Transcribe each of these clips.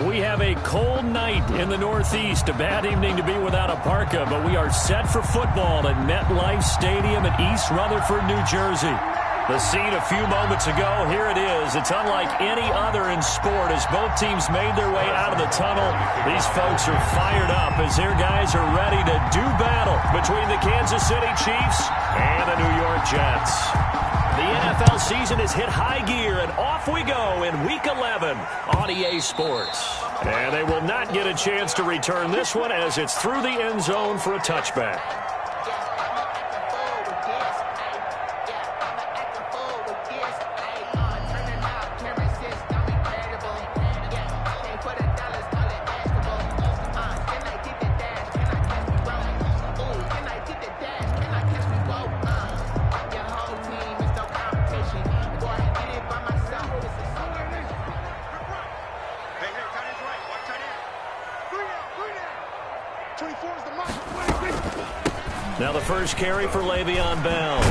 We have a cold night in the Northeast. A bad evening to be without a parka, but we are set for football at MetLife Stadium in East Rutherford, New Jersey. The scene a few moments ago, here it is. It's unlike any other in sport as both teams made their way out of the tunnel. These folks are fired up as their guys are ready to do battle between the Kansas City Chiefs and the New York Jets. The NFL season has hit high gear, and off we go in Week 11 on EA Sports. And they will not get a chance to return this one as it's through the end zone for a touchback. Now the first carry for Le'Veon Bell.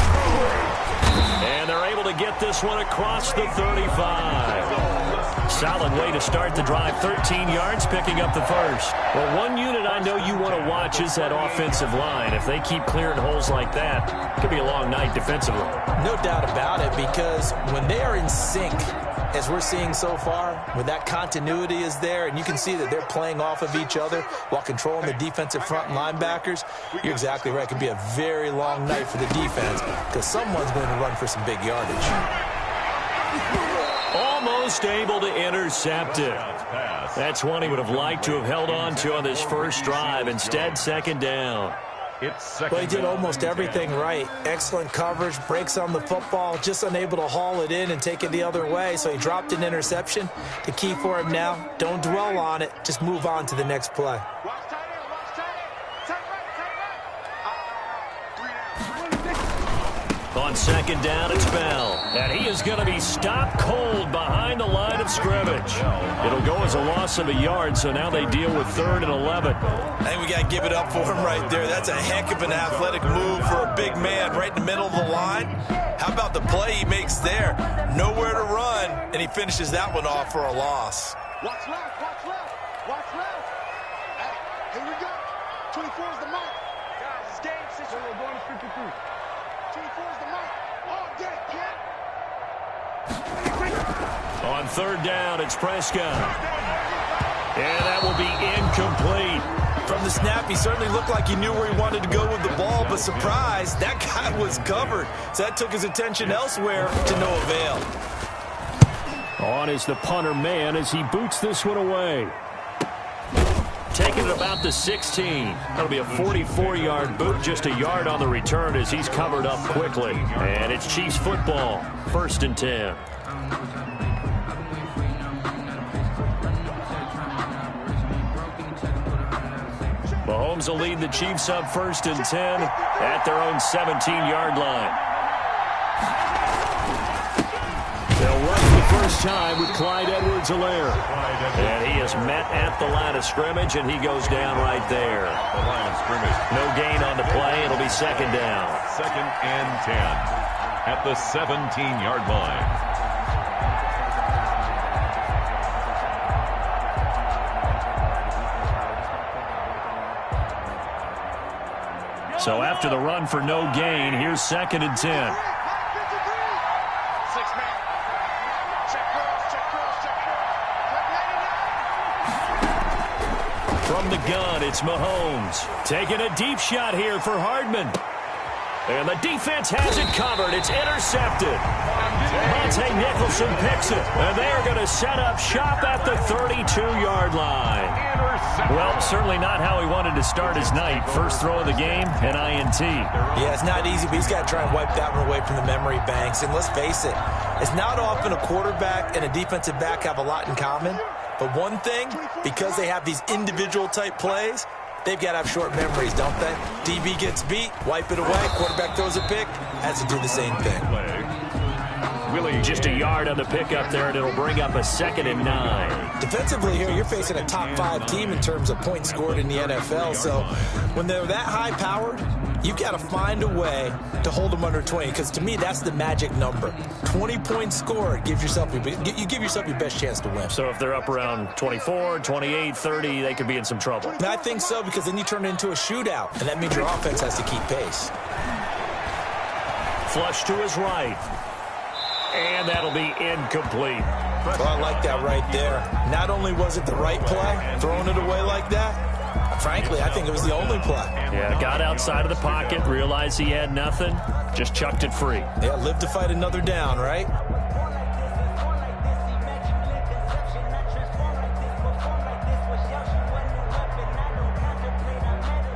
And they're able to get this one across the 35. Solid way to start the drive. 13 yards, picking up the first. Well, one unit I know you want to watch is that offensive line. If they keep clearing holes like that, it could be a long night defensively. No doubt about it, because when they are in sync, as we're seeing so far, when that continuity is there and you can see that they're playing off of each other while controlling the defensive front linebackers, you're exactly right. It could be a very long night for the defense because someone's going to run for some big yardage. Almost able to intercept it. That's one he would have liked to have held on to on this first drive. Instead, second down. Well, he did almost everything right. Excellent coverage, breaks on the football, just unable to haul it in and take it the other way. So he dropped an interception. The key for him now, don't dwell on it. Just move on to the next play. On second down, it's Bell. And he is going to be stopped cold behind the line of scrimmage. It'll go as a loss of a yard, so now they deal with 3rd and 11. I think we got to give it up for him right there. That's a heck of an athletic move for a big man right in the middle of the line. How about the play he makes there? Nowhere to run, and he finishes that one off for a loss. Watch left, watch left, watch left. Hey, here we go. 24 is the mark. Guys, it's game 6. We're going to 53. 24 is the mark. All day, kid. On third down, it's Prescott. And that will be incomplete. From the snap, he certainly looked like he knew where he wanted to go with the ball, but surprise, that guy was covered. So that took his attention elsewhere to no avail. On is the punter man as he boots this one away. Taking it about the 16. That'll be a 44-yard boot, just a yard on the return as he's covered up quickly. And it's Chiefs football, 1st and 10. Mahomes will lead the Chiefs up 1st and 10 at their own 17-yard line. They'll run for the first time with Clyde Edwards-Helaire. And he is met at the line of scrimmage, and he goes down right there. The line of scrimmage. No gain on the play. It'll be second down. 2nd and 10 at the 17-yard line. So after the run for no gain, here's 2nd and 10. From the gun, it's Mahomes. Taking a deep shot here for Hardman. And the defense has it covered. It's intercepted. Monte Nicholson picks it. And they are going to set up shop at the 32-yard line. Well, certainly not how he wanted to start his night. First throw of the game, an INT. Yeah, it's not easy, but he's got to try and wipe that one away from the memory banks. And let's face it, it's not often a quarterback and a defensive back have a lot in common. But one thing, because they have these individual type plays, they've got to have short memories, don't they? DB gets beat, wipe it away, quarterback throws a pick, has to do the same thing. Just a yard on the pickup there, and it'll bring up a 2nd and 9. Defensively here, you're facing a top 5 team in terms of points scored in the NFL. So when they're that high-powered, You've got to find a way to hold them under 20, because to me, that's the magic number. 20 points scored, you give yourself your best chance to win. So if they're up around 24, 28, 30, they could be in some trouble. And I think so, because then you turn it into a shootout, and that means your offense has to keep pace. Flush to his right. And that'll be incomplete. Well, I like that right there. Not only was it the right play, throwing it away like that, frankly, I think it was the only play. Yeah, got outside of the pocket, realized he had nothing, just chucked it free. Yeah, live to fight another down, right?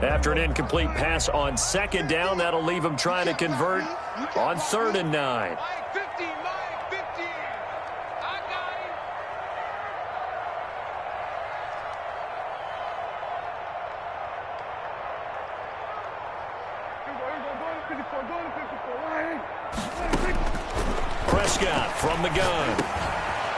After an incomplete pass on second down, that'll leave him trying to convert on 3rd and 9. Prescott from the gun.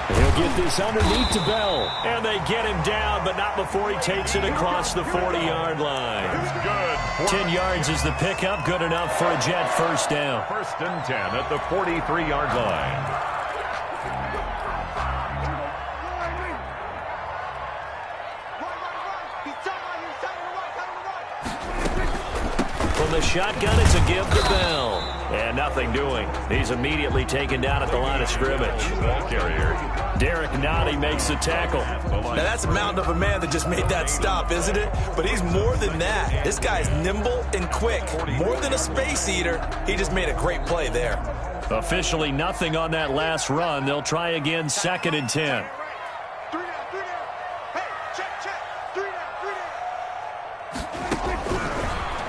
He'll get this underneath to Bell. And they get him down, but not before he takes it across the 40-yard line. Good. 10 yards is the pickup. Good enough for a Jet first down. 1st and 10 at the 43-yard line. From the shotgun, it's a give to Bell. And nothing doing. He's immediately taken down at the line of scrimmage. Derek Nottie makes the tackle. Now, that's a mountain of a man that just made that stop, isn't it? But he's more than that. This guy's nimble and quick. More than a space eater, he just made a great play there. Officially nothing on that last run. They'll try again, 2nd and 10.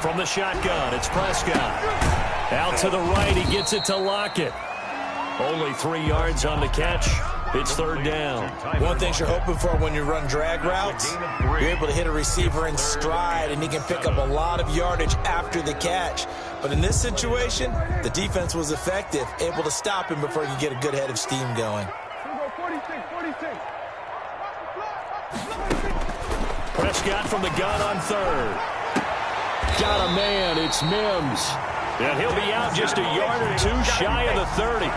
From the shotgun, it's Prescott. Out to the right, he gets it to Lockett. Only 3 yards on the catch. It's 3rd down. One thing you're hoping for when you run drag routes, you're able to hit a receiver in stride, and he can pick up a lot of yardage after the catch. But in this situation, the defense was effective, able to stop him before he could get a good head of steam going. Prescott from the gun on 3rd. Got a man, it's Mims. And he'll be out just a yard or two shy of the 30.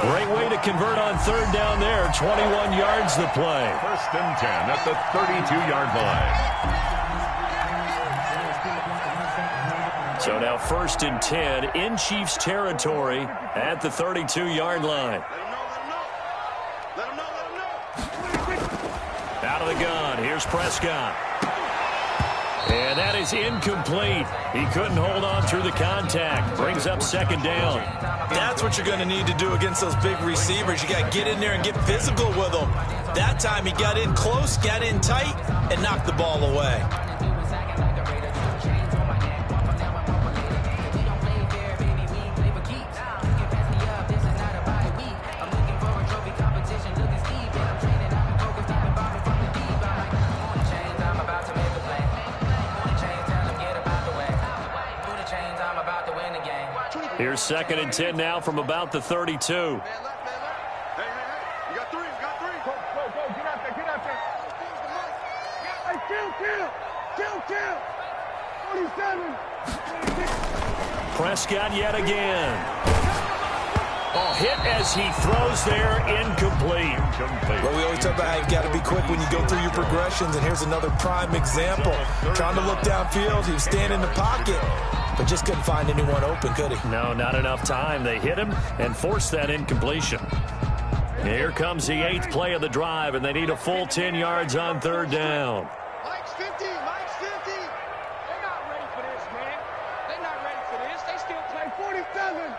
Great way to convert on 3rd down there. 21 yards the play. 1st and 10 at the 32-yard line. So now 1st and 10 in Chiefs territory at the 32-yard line. Let him know. Out of the gun, here's Prescott. And that is incomplete. He couldn't hold on through the contact. Brings up 2nd down. That's what you're going to need to do against those big receivers. You got to get in there and get physical with them. That time he got in close, got in tight, and knocked the ball away. Here's 2nd and 10 now from about the 32. Hey, you got 3. Go, get out there. Hey, kill. 47. Prescott yet again. Oh, hit as he throws there, incomplete. Well, we always talk about how you've got to be quick when you go through your progressions, and here's another prime example. Trying to look downfield, he was standing in the pocket, but just couldn't find anyone open, could he? No, not enough time. They hit him and forced that incompletion. Here comes the 8th play of the drive, and they need a full 10 yards on 3rd down. Mike's 50. They're not ready for this, man. They're not ready for this. They still play 47.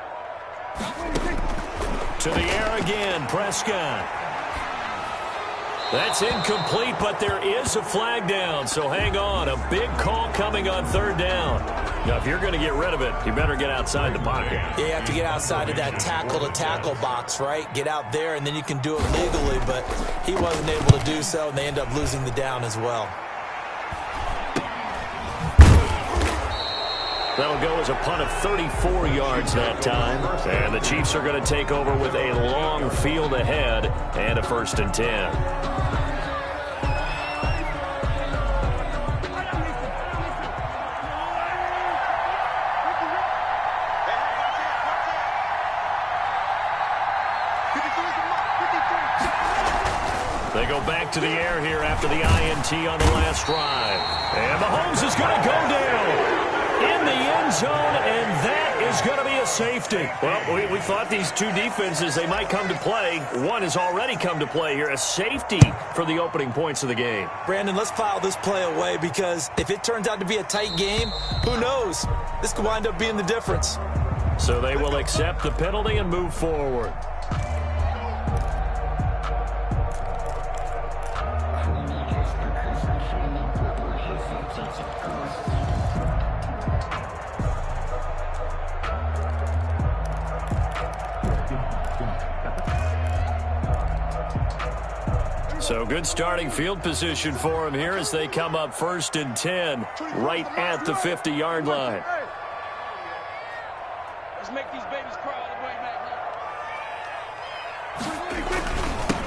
To the air again, Prescott. That's incomplete, but there is a flag down, so hang on. A big call coming on 3rd down. Now, if you're going to get rid of it, you better get outside the pocket. Yeah, you have to get outside of that tackle-to-tackle box, right? Get out there, and then you can do it legally, but he wasn't able to do so, and they end up losing the down as well. That'll go as a punt of 34 yards that time. And the Chiefs are going to take over with a long field ahead and a 1st and 10. They go back to the air here after the INT on the last drive. And Mahomes is going to go down in the end zone, and that is going to be a safety. Well, we thought these two defenses, they might come to play. One has already come to play here. A safety for the opening points of the game. Brandon, let's file this play away because if it turns out to be a tight game, who knows? This could wind up being the difference. So they will accept the penalty and move forward. So good starting field position for him here as they come up 1st and 10 right at the 50-yard line. Let's make these babies cry all the way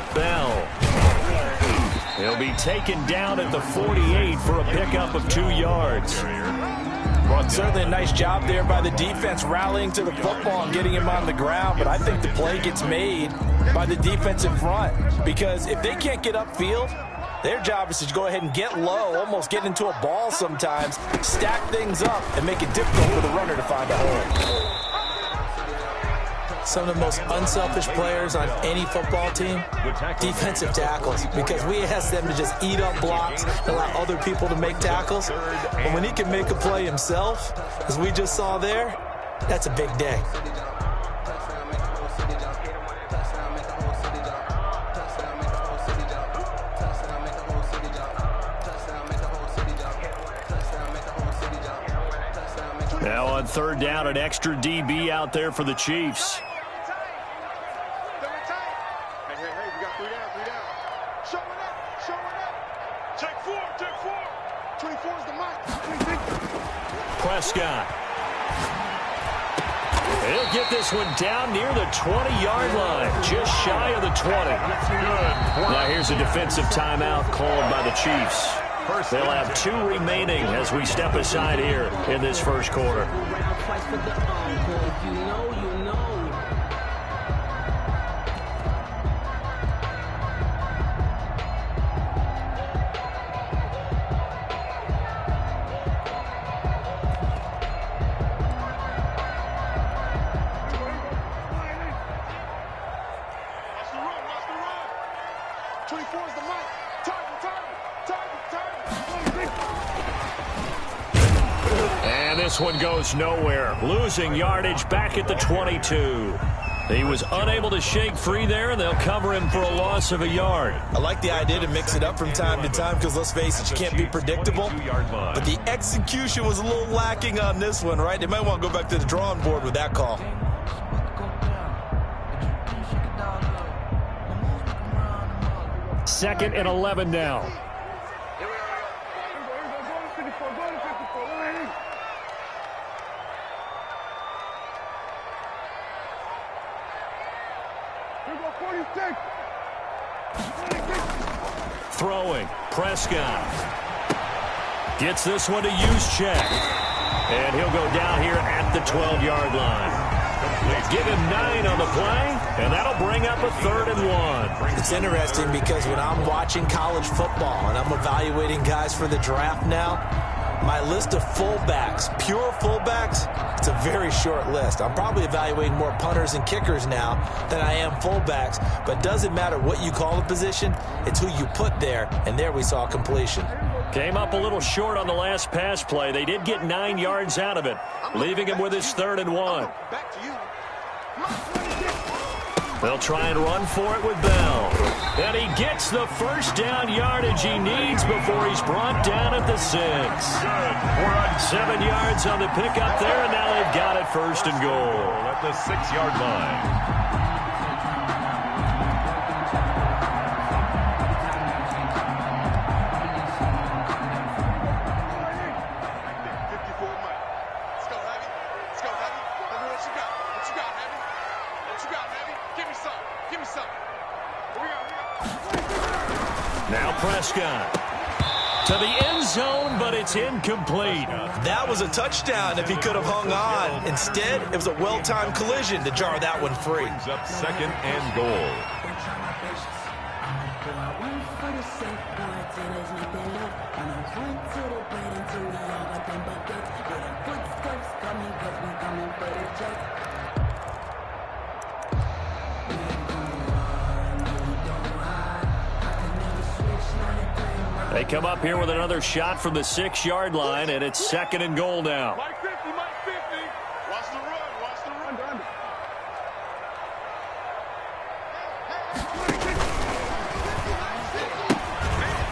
back. Bell. He'll be taken down at the 48 for a pickup of 2 yards. Well, it's certainly a nice job there by the defense rallying to the football and getting him on the ground, but I think the play gets made by the defensive front because if they can't get upfield, their job is to go ahead and get low, almost get into a ball sometimes, stack things up, and make it difficult for the runner to find a hole. Some of the most unselfish players on any football team, defensive tackles, because we ask them to just eat up blocks and allow other people to make tackles. But when he can make a play himself, as we just saw there, that's a big day. Now on 3rd down, an extra DB out there for the Chiefs. Prescott. He'll get this one down near the 20-yard line, just shy of the 20. Now here's a defensive timeout called by the Chiefs. They'll have 2 remaining as we step aside here in this first quarter. This one goes nowhere, losing yardage back at the 22. He was unable to shake free there, and they'll cover him for a loss of a yard. I like the idea to mix it up from time to time because, let's face it, you can't be predictable. But the execution was a little lacking on this one, right? They might want to go back to the drawing board with that call. Second and 11 now. Throwing, Prescott. Gets this one to Juszczyk. And he'll go down here at the 12-yard line. Give him 9 on the play, and that'll bring up a 3rd and 1. It's interesting because when I'm watching college football and I'm evaluating guys for the draft now, my list of fullbacks, pure fullbacks, it's a very short list. I'm probably evaluating more punters and kickers now than I am fullbacks, but it doesn't matter what you call the position, it's who you put there, and there we saw completion. Came up a little short on the last pass play. They did get 9 yards out of it, leaving him with his 3rd and 1. They'll try and run for it with Bell. And he gets the first down yardage he needs before he's brought down at the 6. 7 yards on the pickup there, and now they've got it 1st and goal. At the 6-yard line. Now Prescott to the end zone, but it's incomplete. That was a touchdown if he could have hung on. Instead, it was a well-timed collision to jar that one free. Brings up 2nd and goal. They come up here with another shot from the 6-yard line, and it's 2nd and goal now. Mike 50, Mike 50. Watch the run, watch the run. Under.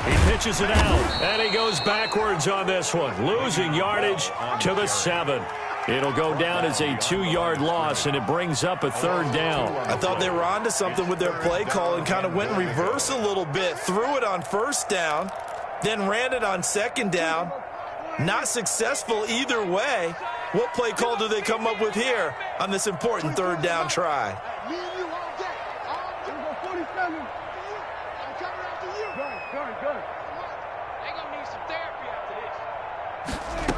He pitches it out, and he goes backwards on this one, losing yardage to the 7. It'll go down as a 2-yard loss, and it brings up a 3rd down. I thought they were onto something with their play call and kind of went in reverse a little bit, threw it on 1st down, then ran it on 2nd down. Not successful either way. What play call do they come up with here on this important 3rd down try? Me and you all day. All day. 47. I'm coming after you. Good. They're going to need some therapy after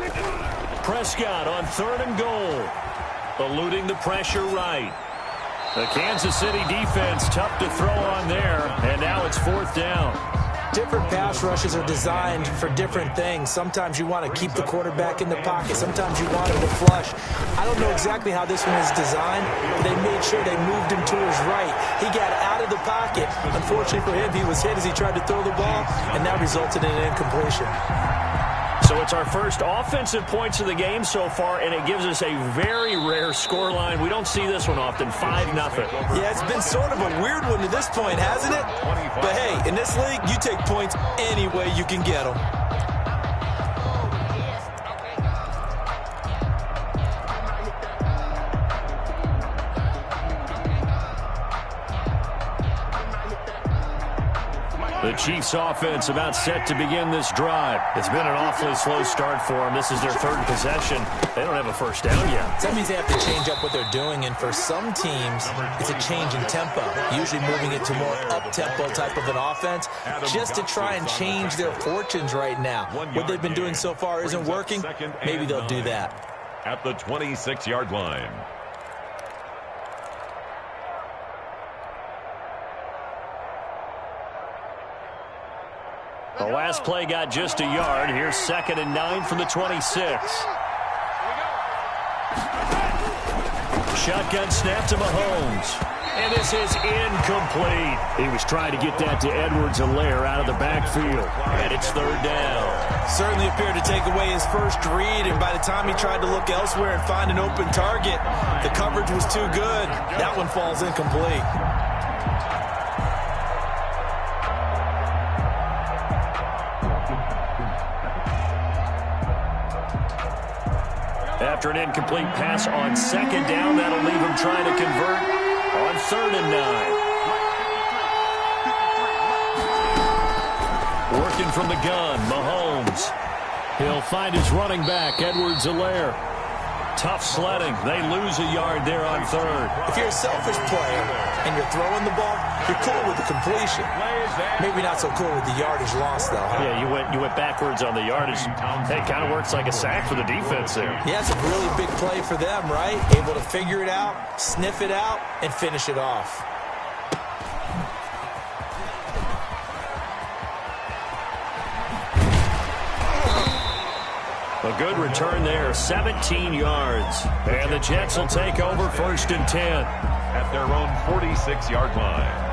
this. Prescott on 3rd and goal, eluding the pressure right. The Kansas City defense tough to throw on there, and now it's 4th down. Different pass rushes are designed for different things. Sometimes you want to keep the quarterback in the pocket. Sometimes you want him to flush. I don't know exactly how this one is designed, but they made sure they moved him to his right. He got out of the pocket. Unfortunately for him, he was hit as he tried to throw the ball, and that resulted in an incompletion. So it's our first offensive points of the game so far, and it gives us a very rare scoreline. We don't see this one often, 5-0. Yeah, it's been sort of a weird one to this point, hasn't it? But hey, in this league, you take points any way you can get them. The Chiefs offense about set to begin this drive. It's been an awfully slow start for them. This is their 3rd possession. They don't have a 1st down yet. That means they have to change up what they're doing, and for some teams, it's a change in tempo, usually moving it to more up-tempo type of an offense, just to try and change their fortunes right now. What they've been doing so far isn't working. Maybe they'll do that. At the 26-yard line. The last play got just a yard. Here's 2nd and 9 from the 26. Shotgun snap to Mahomes. And this is incomplete. He was trying to get that to Edwards-Helaire out of the backfield. And it's 3rd down. Certainly appeared to take away his first read, and by the time he tried to look elsewhere and find an open target, the coverage was too good. That one falls incomplete. After an incomplete pass on 2nd down, that'll leave him trying to convert on 3rd and 9. Working from the gun, Mahomes. He'll find his running back, Edwards-Helaire. Tough sledding. They lose a yard there on 3rd. If you're a selfish player and you're throwing the ball, you're cool with the completion. Maybe not so cool with the yardage loss, though. Huh? Yeah, you went backwards on the yardage. Hey, it kind of works like a sack for the defense there. Yeah, it's a really big play for them, right? Able to figure it out, sniff it out, and finish it off. A good return there, 17 yards. And the Jets will take over 1st and 10. At their own 46-yard line.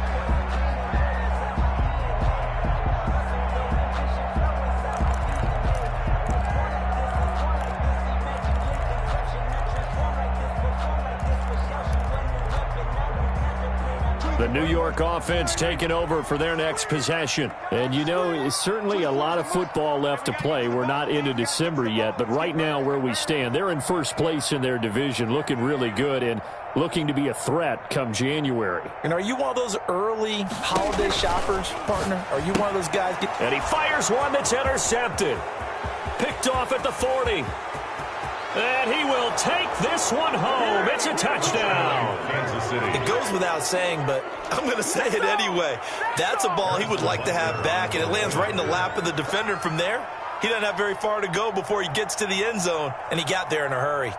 The New York offense taking over for their next possession. And, you know, it's certainly a lot of football left to play. We're not into December yet, but right now where we stand, they're in 1st place in their division, looking really good and looking to be a threat come January. And are you one of those early holiday shoppers, partner? Are you one of those guys? And he fires one that's intercepted. Picked off at the 40. And he will take this one home. It's a touchdown. Kansas City. It goes without saying, but I'm going to say it anyway. That's a ball he would like to have back, and it lands right in the lap of the defender. From there, he doesn't have very far to go before he gets to the end zone, and he got there in a hurry.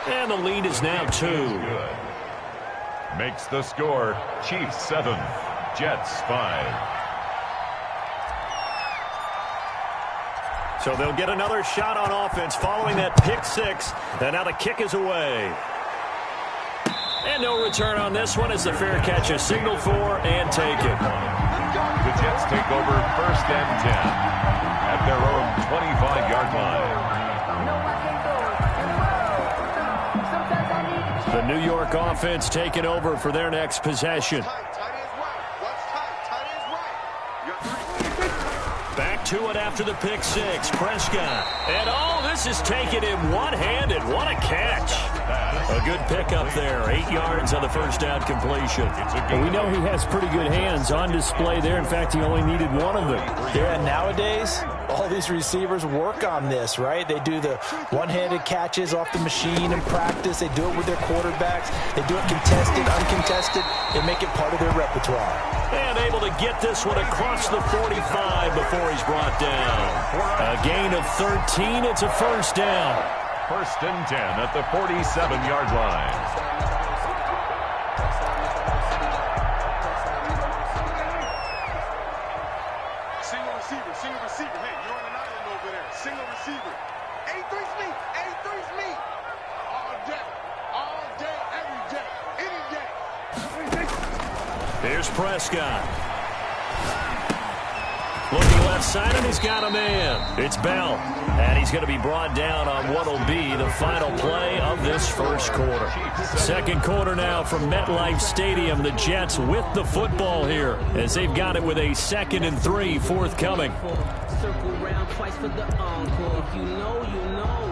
And the lead is now 2. Good. Makes the score Chiefs 7, Jets 5. So they'll get another shot on offense following that pick 6. And now the kick is away. And no return on this one as the fair catch is signaled for and taken. The Jets take over 1st and 10 at their own 25-yard line. The New York offense taking over for their next possession. Back to it after the pick 6. Prescott. And this is taking him one-handed. What a catch. A good pickup there. 8 yards on the first down completion. And we know he has pretty good hands on display there. In fact, he only needed one of them. Yeah, nowadays, all these receivers work on this, right? They do the one-handed catches off the machine in practice. They do it with their quarterbacks. They do it contested, uncontested. They make it part of their repertoire. And able to get this one across the 45 before he's brought down. A gain of 13. It's a first down. 1st and 10 at the 47-yard line. Single receiver. Hey, you're on an island over there. Single receiver. 83's me. 83's me. All day, every day, any day. Here's Prescott. Looking left side, and he's got a man. It's Bell. And he's going to be brought down on what will be the final play of this first quarter. Second quarter now from MetLife Stadium. The Jets with the football here as they've got it with a 2nd and 3 forthcoming. Circle round twice for the encore. If you know, you know.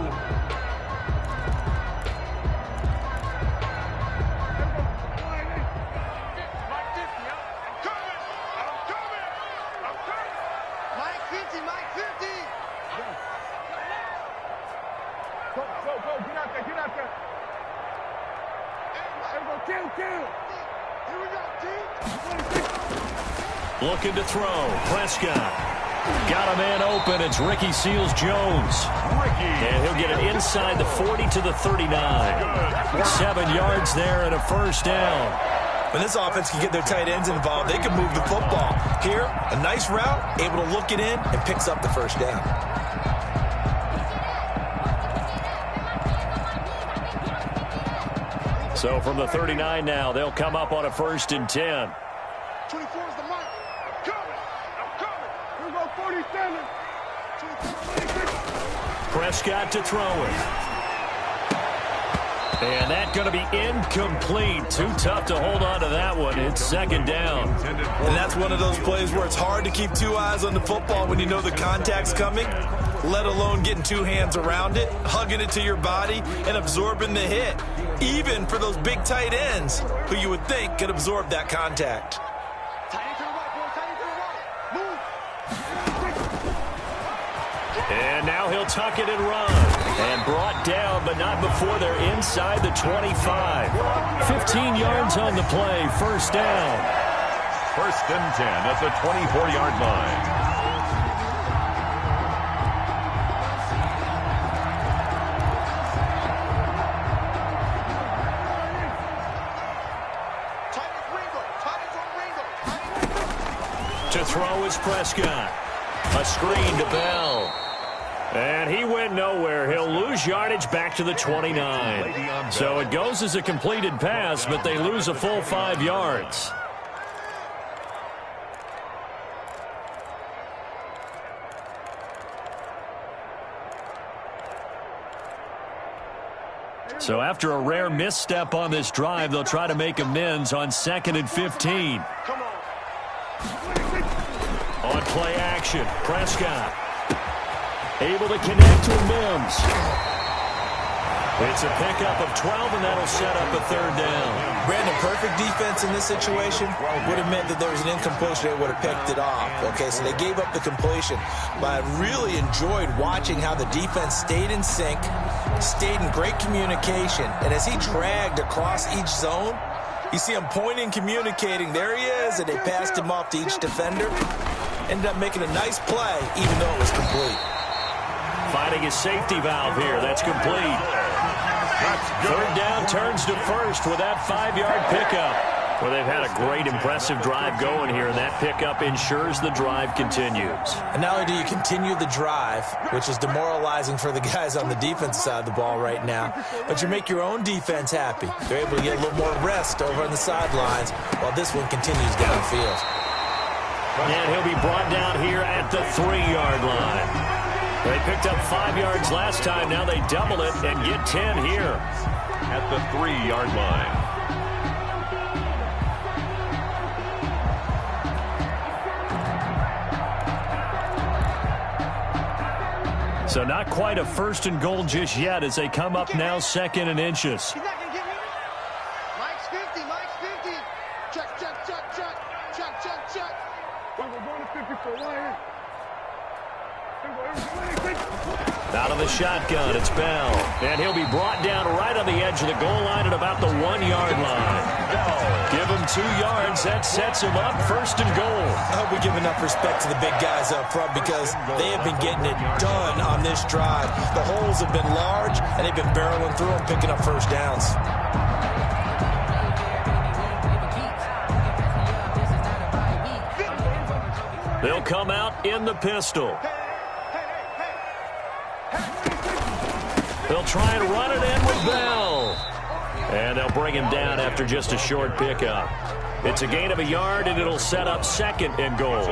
Looking to throw. Prescott. Got a man open. It's Ricky Seals-Jones. And he'll get it inside the 40 to the 39. 7 yards there and a first down. When this offense can get their tight ends involved, they can move the football. Here, a nice route, able to look it in, and picks up the first down. So from the 39 now, they'll come up on a 1st and 10. 24 is the mark. I'm coming. Here we go, 47. 26. Prescott to throw it. And that's going to be incomplete. Too tough to hold on to that one. It's 2nd down. And that's one of those plays where it's hard to keep 2 eyes on the football when you know the contact's coming, let alone getting 2 hands around it, hugging it to your body, and absorbing the hit. Even for those big tight ends who you would think could absorb that contact. And now he'll tuck it and run. And brought down, but not before they're inside the 25. 15 yards on the play. First down. 1st and 10 at the 24-yard line. To throw is Prescott. A screen to Bell. And he went nowhere. He'll lose yardage back to the 29. So it goes as a completed pass, but they lose a full 5 yards. So after a rare misstep on this drive, they'll try to make amends on 2nd and 15. On play action, Prescott able to connect to Mims. It's a pickup of 12, and that'll set up a third down. Brandon, perfect defense in this situation would have meant that there was an incompletion. They would have picked it off. Okay, so they gave up the completion. But I really enjoyed watching how the defense stayed in sync, stayed in great communication. And as he dragged across each zone, you see him pointing, communicating. There he is, and they passed him off to each defender. Ended up making a nice play, even though it was complete. Finding his safety valve here. That's complete. Third down turns to first with that 5-yard pickup. Well, they've had a great, impressive drive going here, and that pickup ensures the drive continues. And not only do you continue the drive, which is demoralizing for the guys on the defensive side of the ball right now, but you make your own defense happy. They're able to get a little more rest over on the sidelines while this one continues downfield. And he'll be brought down here at the 3-yard line. They picked up 5 yards last time. Now they double it and get 10 here. At the 3-yard line. So not quite a first and goal just yet as they come up now 2nd and inches. He's not going to get me. Mike's 50. Mike's 50. Check, check, check, check. Check, check, check. We're going to 50 for one. Out of the shotgun, it's Bell. And he'll be brought down right on the edge of the goal line at about the 1-yard line. Give him 2 yards. That sets him up 1st and goal. I hope we give enough respect to the big guys up front because they have been getting it done on this drive. The holes have been large, and they've been barreling through them, picking up first downs. They'll come out in the pistol. They'll try and run it in with Bell. And they'll bring him down after just a short pickup. It's a gain of a yard, and it'll set up 2nd and goal.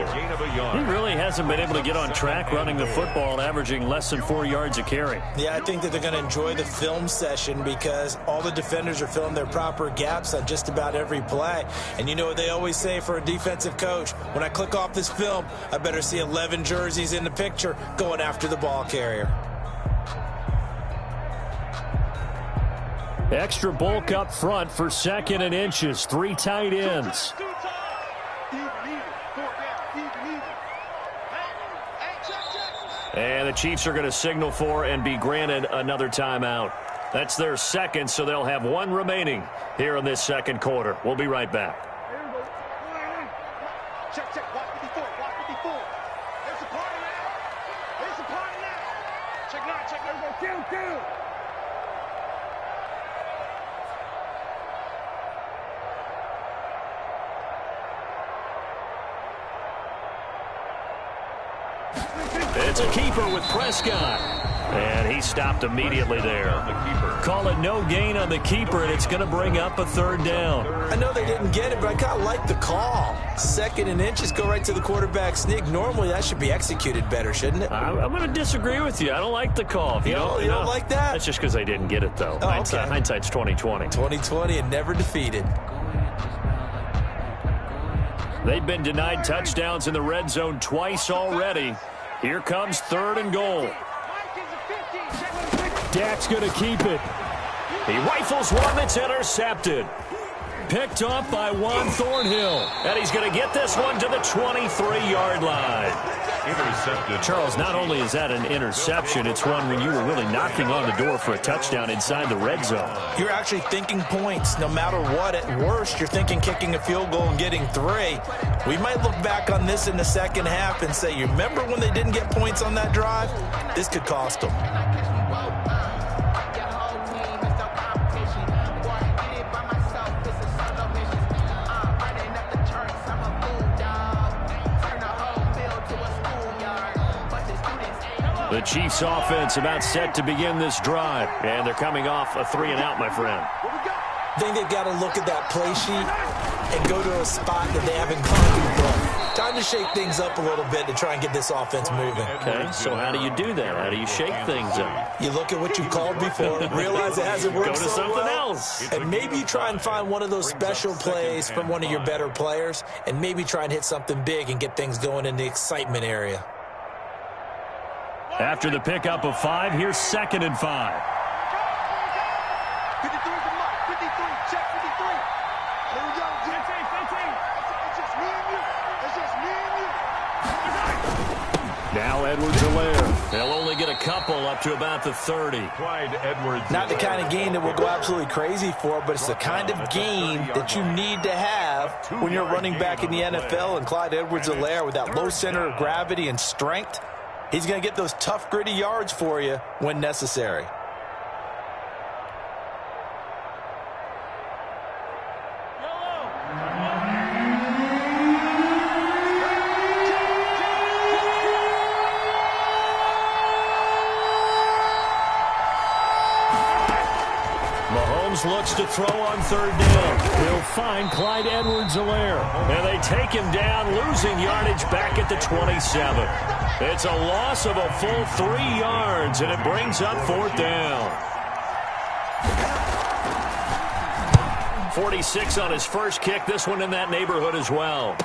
He really hasn't been able to get on track running the football and averaging less than 4 yards a carry. Yeah, I think that they're going to enjoy the film session because all the defenders are filling their proper gaps on just about every play. And you know what they always say for a defensive coach? When I click off this film, I better see 11 jerseys in the picture going after the ball carrier. Extra bulk up front for 2nd and inches. 3 tight ends. And the Chiefs are going to signal for and be granted another timeout. That's their 2nd, so they'll have 1 remaining here in this 2nd quarter. We'll be right back. Check, check. Watch 54. Watch 54. There's a party now. There's a party now. Check it out. Check it out. Kill. It's a keeper with Prescott. And he stopped immediately there. Call it no gain on the keeper, and it's going to bring up a 3rd down. I know they didn't get it, but I kind of like the call. 2nd and inches, go right to the quarterback sneak. Normally, that should be executed better, shouldn't it? I'm going to disagree with you. I don't like the call. You don't like that? That's just because they didn't get it, though. Oh, okay. Hindsight's 20/20. 2020 and never defeated. They've been denied touchdowns in the red zone twice already. Here comes 3rd and goal. Dak's going to keep it. He rifles one that's intercepted. Picked off by Juan Thornhill. And he's going to get this one to the 23-yard line. Intercepted. Charles, not only is that an interception, it's one when you were really knocking on the door for a touchdown inside the red zone. You're actually thinking points no matter what. At worst, you're thinking kicking a field goal and getting 3. We might look back on this in the 2nd half and say, you remember when they didn't get points on that drive? This could cost them. The Chiefs offense about set to begin this drive. And they're coming off a 3-and-out, my friend. I think they've got to look at that play sheet and go to a spot that they haven't gone before. Time to shake things up a little bit to try and get this offense moving. Okay, so how do you do that? How do you shake things up? You look at what you called before, realize it hasn't worked Go to so something well, else. and maybe you try and find one of those special plays from one of your better players, and maybe try and hit something big and get things going in the excitement area. After the pickup of 5, here's 2nd and 5. 53 is the mark. 53. Check 53. Here we go, G. 15. It's just me and you. It's just me and you. Now Edwards-Helaire. They'll only get a couple up to about the 30. Clyde Edwards. Not the kind of game that we'll go absolutely crazy for, but it's the kind of game that you need to have when you're running back in the NFL. And Clyde Edwards-Helaire, with that low center of gravity and strength, he's going to get those tough, gritty yards for you when necessary. Looks to throw on third down. He'll find Clyde Edwards-Helaire. And they take him down, losing yardage back at the 27. It's a loss of a full 3 yards, and it brings up fourth down. 46 on his first kick. This one in that neighborhood as well.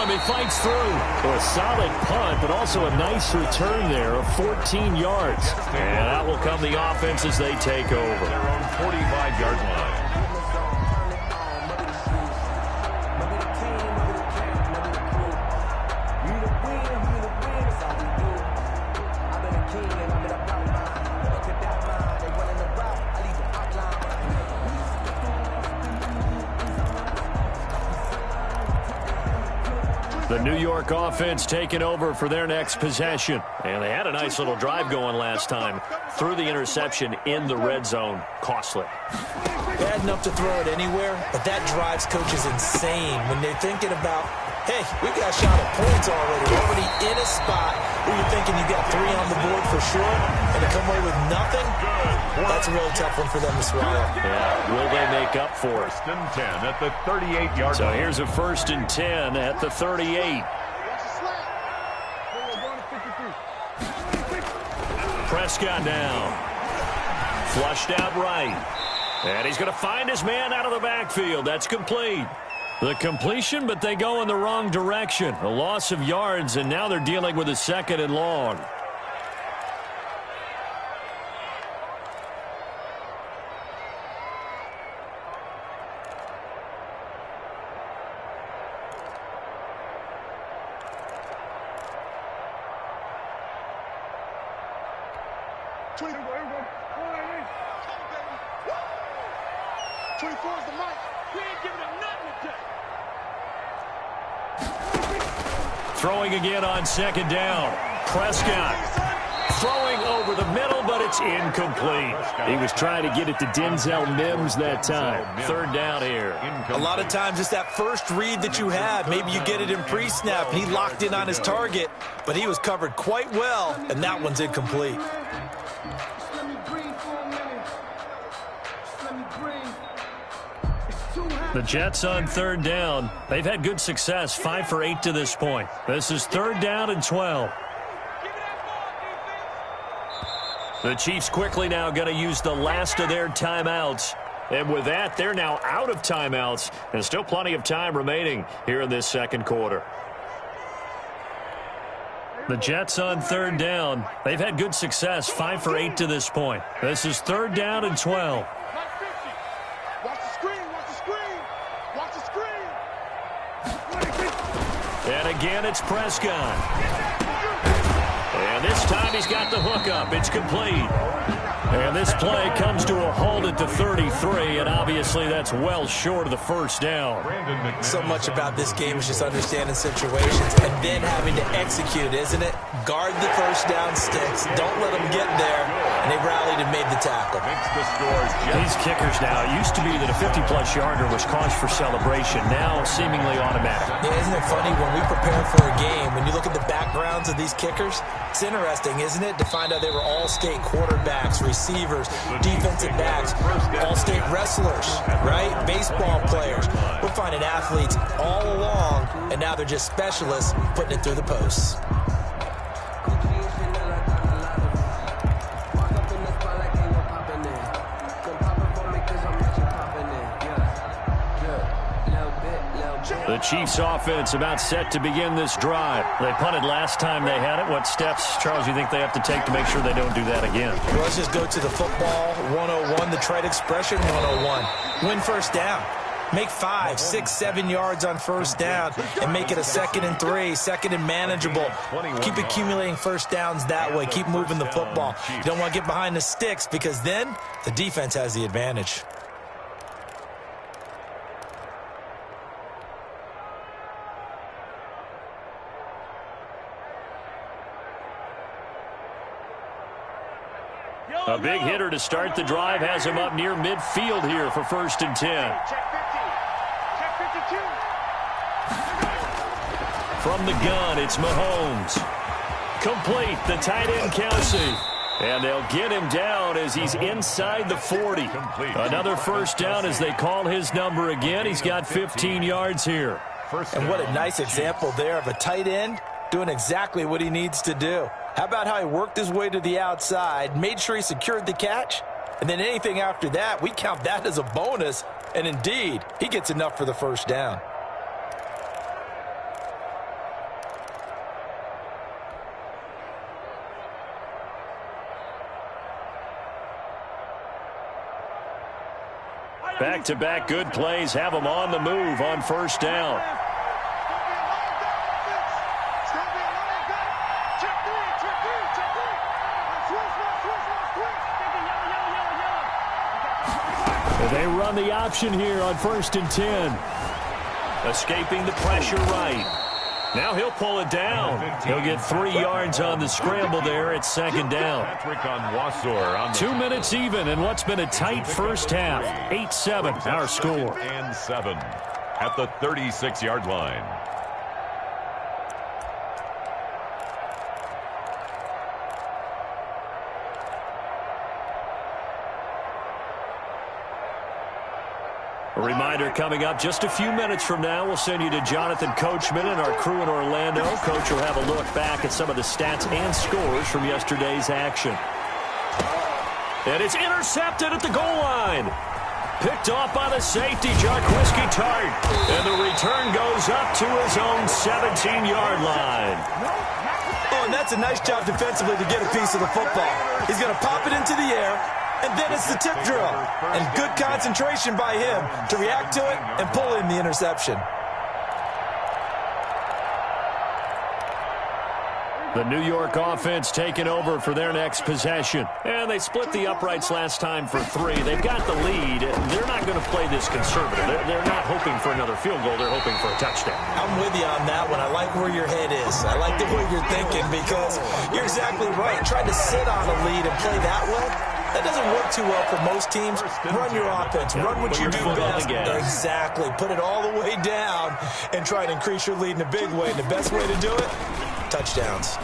He fights through. A solid punt, but also a nice return there of 14 yards. And that will come the offense as they take over. Their own 45-yard line. The New York offense taking over for their next possession. And they had a nice little drive going last time. Threw the interception in the red zone. Costly. Bad enough to throw it anywhere, but that drives coaches insane when they're thinking about, hey, we got a shot at points already. Already in a spot where you're thinking you got 3 on the board for sure, and to come away with nothing, that's a really tough one for them to swallow. Yeah, will they make up for it? First and 10 at the 38-yard line. So here's a 1st and 10 at the 38. Prescott now. Flushed out right. And he's going to find his man out of the backfield. That's complete. The completion, but they go in the wrong direction. A loss of yards, and now they're dealing with a 2nd and long. Throwing again on 2nd down. Prescott throwing over the middle, but it's incomplete. He was trying to get it to Denzel Mims that time. 3rd down here. A lot of times it's that first read that you have. Maybe you get it in pre-snap, and he locked in on his target, but he was covered quite well, and that one's incomplete. The Jets on 3rd down. They've had good success, 5 for 8 to this point. This is 3rd down and 12. The Chiefs quickly now going to use the last of their timeouts. And with that, they're now out of timeouts. And still plenty of time remaining here in this 2nd quarter. The Jets on 3rd down. They've had good success, 5 for 8 to this point. This is 3rd down and 12. And again, it's Prescott. And this time he's got the hook up. It's complete. And this play comes to a halt at the 33, and obviously that's well short of the 1st down. So much about this game is just understanding situations and then having to execute, isn't it? Guard the 1st down sticks. Don't let them get there. And they rallied and made the tackle. These kickers now, it used to be that a 50-plus yarder was cause for celebration. Now seemingly automatic. Yeah, isn't it funny when we prepare for a game, when you look at the backgrounds of these kickers, it's interesting, isn't it, to find out they were all-state quarterbacks, receivers, defensive backs, all-state wrestlers, right? Baseball players. We're finding athletes all along, and now they're just specialists putting it through the posts. The Chiefs offense about set to begin this drive. They punted last time they had it. What steps, Charles, you think they have to take to make sure they don't do that again? Well, let's just go to the football 101, the trade expression 101. Win first down. Make 5, 6, 7 yards on first down and make it a 2nd and 3, 2nd and manageable. Keep accumulating first downs that way. Keep moving the football. You don't want to get behind the sticks because then the defense has the advantage. A big hitter to start the drive has him up near midfield here for 1st and 10. Check 50. Check 52. From the gun, it's Mahomes. Complete, the tight end Kelsey. And they'll get him down as he's inside the 40. Another first down as they call his number again. He's got 15 yards here. And what a nice example there of a tight end doing exactly what he needs to do. How about how he worked his way to the outside, made sure he secured the catch, and then anything after that, we count that as a bonus. And indeed, he gets enough for the first down. Back-to-back good plays have him on the move on first down. They run the option here on 1st and 10. Escaping the pressure right. Now he'll pull it down. He'll get 3 yards on the scramble there at 2nd down. 2 minutes even in what's been a tight first half. 8-7 our score. And 7 at the 36-yard line. A reminder coming up just a few minutes from now. We'll send you to Jonathan Coachman and our crew in Orlando. Coach will have a look back at some of the stats and scores from yesterday's action. And it's intercepted at the goal line. Picked off by the safety, Jarquiski Tart. And the return goes up to his own 17-yard line. Oh, and that's a nice job defensively to get a piece of the football. He's going to pop it into the air. And then it's the tip drill. And good concentration by him to react to it and pull in the interception. The New York offense taking over for their next possession. And they split the uprights last time for 3. They've got the lead. They're not going to play this conservative. They're not hoping for another field goal. They're hoping for a touchdown. I'm with you on that one. I like where your head is. I like the way you're thinking because you're exactly right. Trying to sit on a lead and play that way, that doesn't work too well for most teams. Run your offense. Run what you do best. Exactly. Put it all the way down and try to increase your lead in a big way. And the best way to do it, touchdowns.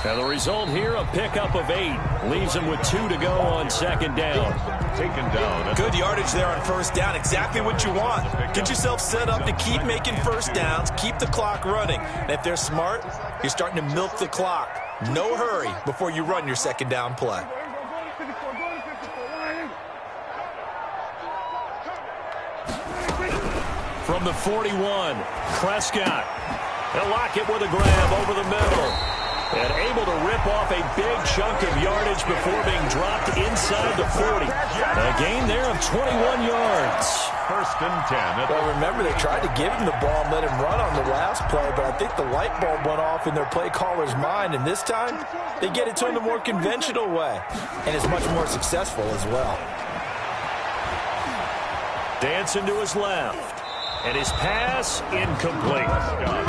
And the result here, a pickup of 8. Leaves them with 2 to go on 2nd down. Taken down. Good yardage there on first down. Exactly what you want. Get yourself set up to keep making first downs. Keep the clock running. And if they're smart, you're starting to milk the clock. No hurry before you run your 2nd down play. From the 41, Prescott. He'll lock it with a grab over the middle. And able to rip off a big chunk of yardage before being dropped inside the 40. A gain there of 21 yards. 1st and 10. Well, remember, they tried to give him the ball and let him run on the last play, but I think the light bulb went off in their play caller's mind, and this time they get it to him the more conventional way, and it's much more successful as well. Dancing to his left. And his pass incomplete.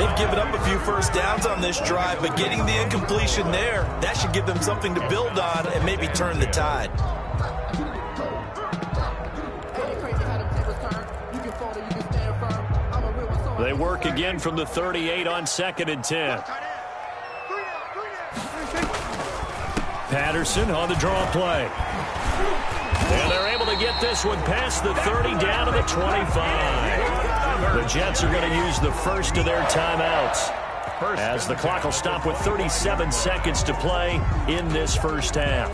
They've given up a few first downs on this drive, but getting the incompletion there, that should give them something to build on and maybe turn the tide. They work again from the 38 on 2nd and 10. Patterson on the draw play. And they're able to get this one past the 30 down to the 25. The Jets are going to use the first of their timeouts as the clock will stop with 37 seconds to play in this first half.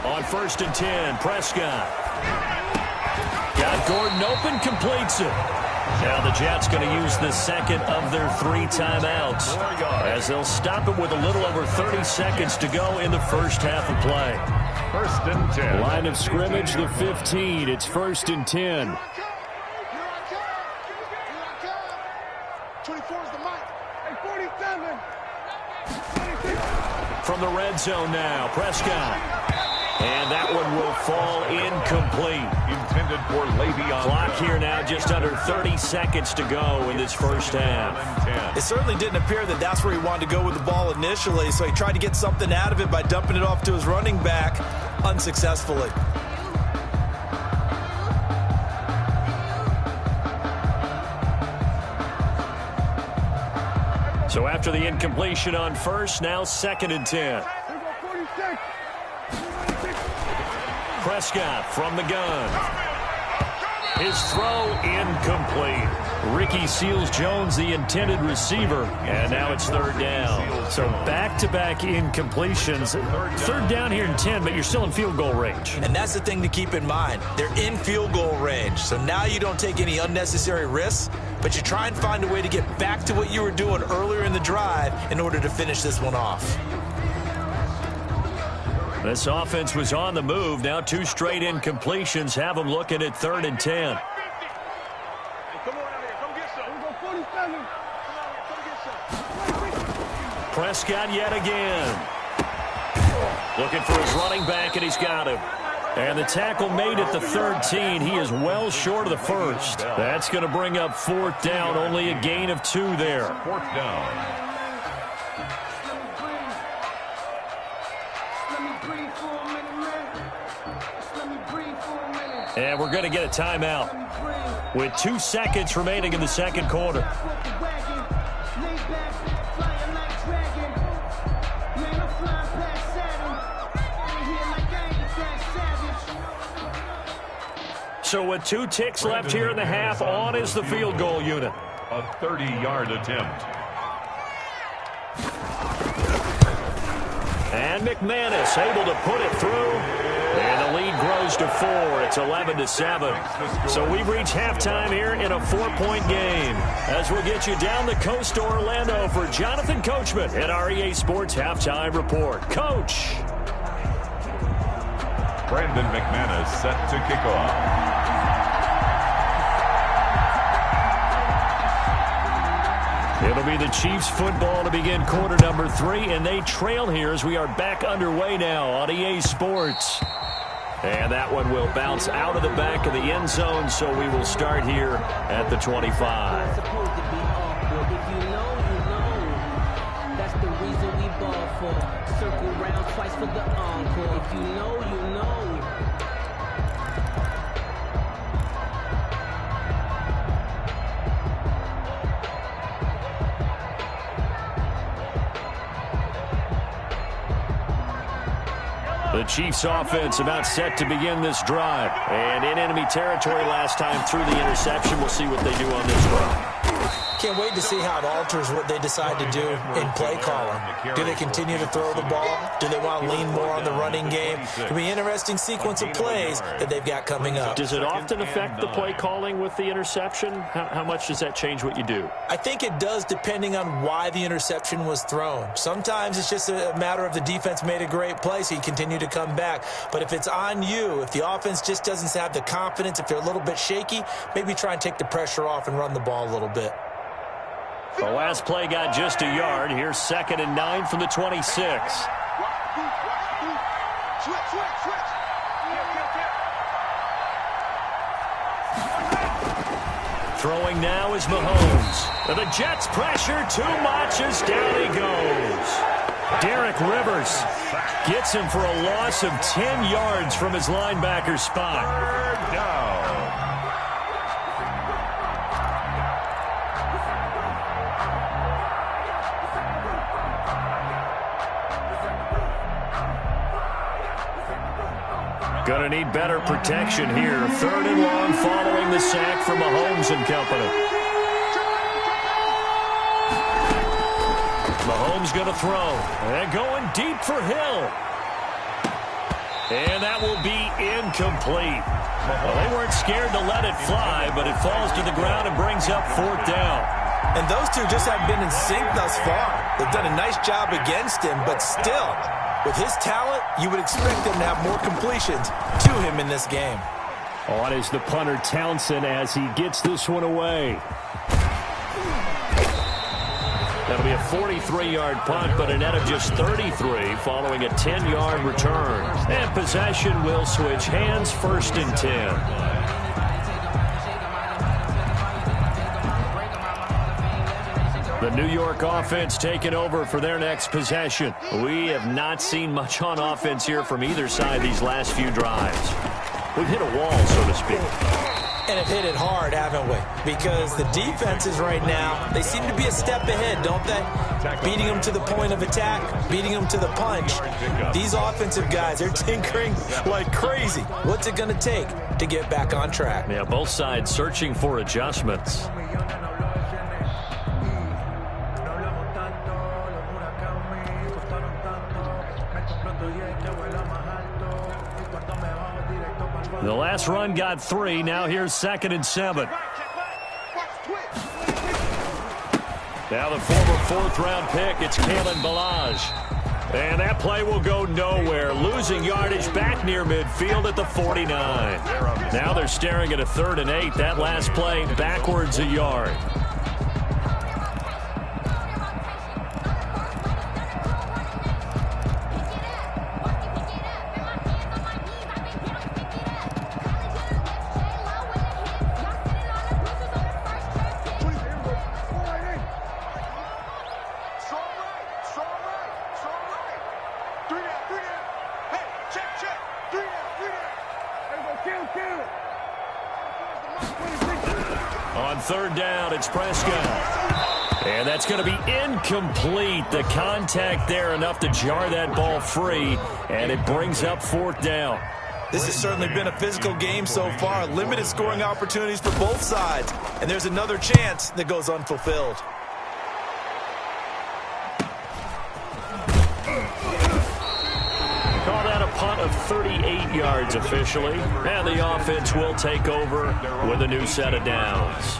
On 1st and 10, Prescott. Got Gordon open, completes it. Now the Jets going to use the second of their 3 timeouts as they'll stop it with a little over 30 seconds to go in the first half of play. 1st and 10. Line of scrimmage, the 15. It's 1st and 10. 24 is the mic. Hey, 47. From the red zone now, Prescott. And that one will fall incomplete. Intended for Le'Veon. Clock here now, just under 30 seconds to go in this first half. It certainly didn't appear that that's where he wanted to go with the ball initially, so he tried to get something out of it by dumping it off to his running back unsuccessfully. So after the incompletion on first, now 2nd and 10. Prescott from the gun. His throw incomplete. Ricky Seals-Jones, the intended receiver, and now it's 3rd down. So back-to-back incompletions. 3rd down here in 10, but you're still in field goal range. And that's the thing to keep in mind. They're in field goal range, so now you don't take any unnecessary risks, but you try and find a way to get back to what you were doing earlier in the drive in order to finish this one off. This offense was on the move. Now 2 straight incompletions have them looking at 3rd and 10. Prescott yet again. Looking for his running back, and he's got him. And the tackle made at the 13. He is well short of the first. That's going to bring up 4th down. Only a gain of 2 there. 4th down. And we're going to get a timeout with 2 seconds remaining in the second quarter. So with 2 ticks left here in the half, on is the field goal unit. A 30-yard attempt. And McManus able to put it through. And the lead grows to 4. It's 11-7. So we've reached halftime here in a 4-point game. As we'll get you down the coast to Orlando for Jonathan Coachman at our EA Sports Halftime Report. Coach. Brandon McManus set to kick off. It'll be the Chiefs football to begin quarter number 3, and they trail here as we are back underway now on EA Sports. And that one will bounce out of the back of the end zone, so we will start here at the 25. It's supposed to be awkward. If you know, you know. That's the reason we ball for. Circle round twice for the encore. If you know, you know. The Chiefs offense about set to begin this drive. And in enemy territory last time through the interception. We'll see what they do on this one. Can't wait to see how it alters what they decide to do in play calling. Do they continue to throw the ball? Do they want to lean more on the running game? It'll be an interesting sequence of plays that they've got coming up. Does it often affect the play calling with the interception? How much does that change what you do? I think it does, depending on why the interception was thrown. Sometimes it's just a matter of the defense made a great play, so you continue to come back. But if it's on you, if the offense just doesn't have the confidence, if they're a little bit shaky, maybe try and take the pressure off and run the ball a little bit. The last play got just a yard. Here's 2nd and 9 from the 26. Throwing now is Mahomes. And the Jets pressure too much as down he goes. Derek Rivers gets him for a loss of 10 yards from his linebacker spot. Down. Going to need better protection here. 3rd and long following the sack from Mahomes and company. Mahomes going to throw. And going deep for Hill. And that will be incomplete. Well, they weren't scared to let it fly, but it falls to the ground and brings up 4th down. And those two just haven't been in sync thus far. They've done a nice job against him, but still, with his talent, you would expect them to have more completions to him in this game. On is the punter Townsend as he gets this one away. That'll be a 43-yard punt, but a net of just 33 following a 10-yard return. And possession will switch hands, 1st and 10. The New York offense taking over for their next possession. We have not seen much on offense here from either side these last few drives. We've hit a wall, so to speak. And have hit it hard, haven't we? Because the defenses right now, they seem to be a step ahead, don't they? Beating them to the point of attack, beating them to the punch. These offensive guys, they're tinkering like crazy. What's it going to take to get back on track? Yeah, both sides searching for adjustments. The last run got 3. Now here's 2nd and 7. Now the former 4th-round pick, it's Kalen Ballage. And that play will go nowhere. Losing yardage back near midfield at the 49. Now they're staring at a 3rd and 8. That last play backwards a yard. On 3rd down, it's Prescott. And that's going to be incomplete. The contact there enough to jar that ball free, and it brings up 4th down. This has certainly been a physical game so far. Limited scoring opportunities for both sides. And there's another chance that goes unfulfilled. Call that a punt of 38 yards officially. And the offense will take over with a new set of downs.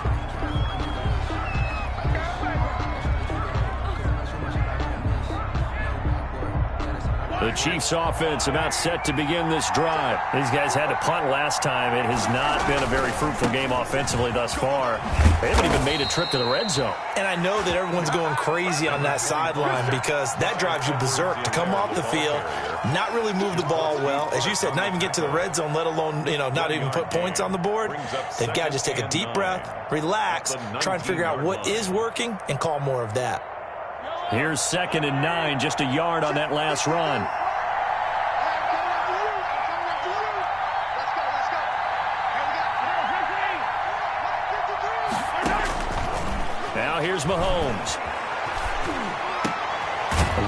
The Chiefs offense about set to begin this drive. These guys had to punt last time. It has not been a very fruitful game offensively thus far. They haven't even made a trip to the red zone. And I know that everyone's going crazy on that sideline because that drives you berserk to come off the field, not really move the ball well. As you said, not even get to the red zone, let alone, not even put points on the board. They've got to just take a deep breath, relax, try and figure out what is working, and call more of that. Here's 2nd and 9, just a yard on that last run. Now here's Mahomes.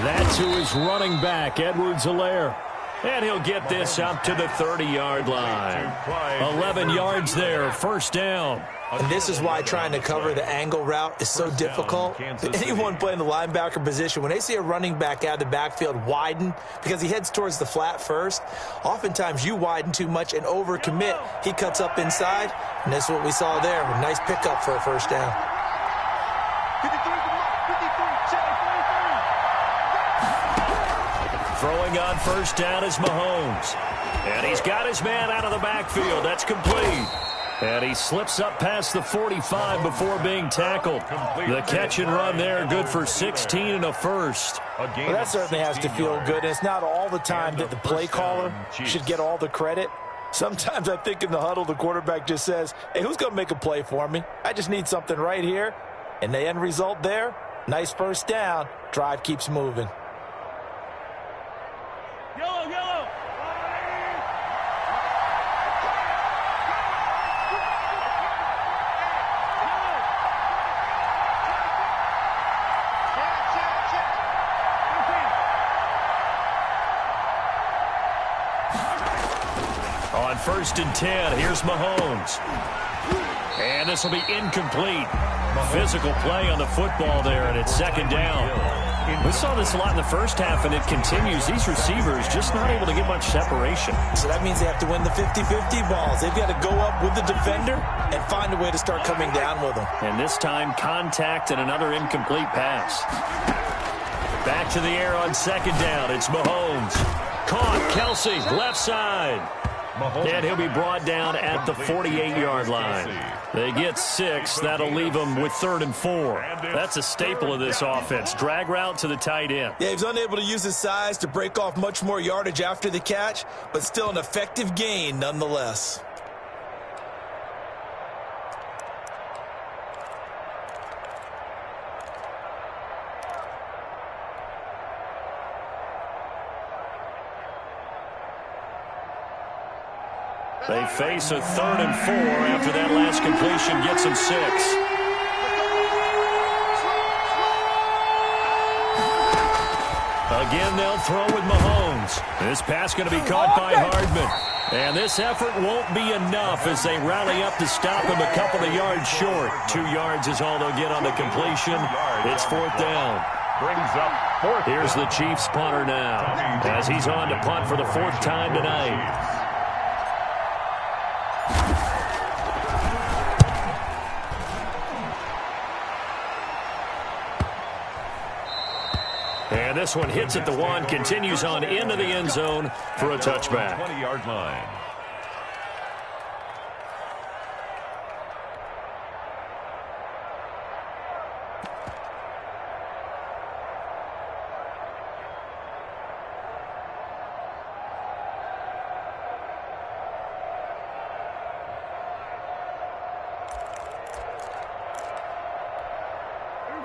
That's who is running back, Edwards-Helaire. And he'll get this up to the 30-yard line. 11 yards there, 1st down. And this is why trying to cover the angle route is so difficult. Anyone playing the linebacker position, when they see a running back out of the backfield widen because he heads towards the flat first, oftentimes you widen too much and overcommit. He cuts up inside, and that's what we saw there. A nice pickup for a 1st down. Throwing on 1st down is Mahomes. And he's got his man out of the backfield. That's complete. And he slips up past the 45 before being tackled. The catch and run there, good for 16 and a 1st. Well, that certainly has to feel good. And it's not all the time that the play caller should get all the credit. Sometimes I think in the huddle, the quarterback just says, hey, who's going to make a play for me? I just need something right here. And the end result there, nice 1st down. Drive keeps moving. Yellow, yellow. On 1st and 10, here's Mahomes. And this will be incomplete. Physical play on the football there, and it's 2nd down. in. We saw this a lot in the first half, and it continues. These receivers just not able to get much separation. So that means they have to win the 50-50 balls. They've got to go up with the defender and find a way to start coming down with them. And this time, contact and another incomplete pass. Back to the air on second down. It's Mahomes. Caught. Kelsey, left side. And he'll be brought down at the 48-yard line. They get 6. That'll leave them with 3rd and 4. That's a staple of this offense. Drag route to the tight end. Yeah, he was unable to use his size to break off much more yardage after the catch, but still an effective gain nonetheless. They face a 3rd and 4 after that last completion gets them 6. Again, they'll throw with Mahomes. This pass going to be caught by Hardman. And this effort won't be enough as they rally up to stop him a couple of yards short. 2 yards is all they'll get on the completion. It's 4th down. Brings up 4th. Here's the Chiefs punter now as he's on to punt for the 4th time tonight. And this one hits at the 1, continues on into the end zone for a touchback. 20-yard line.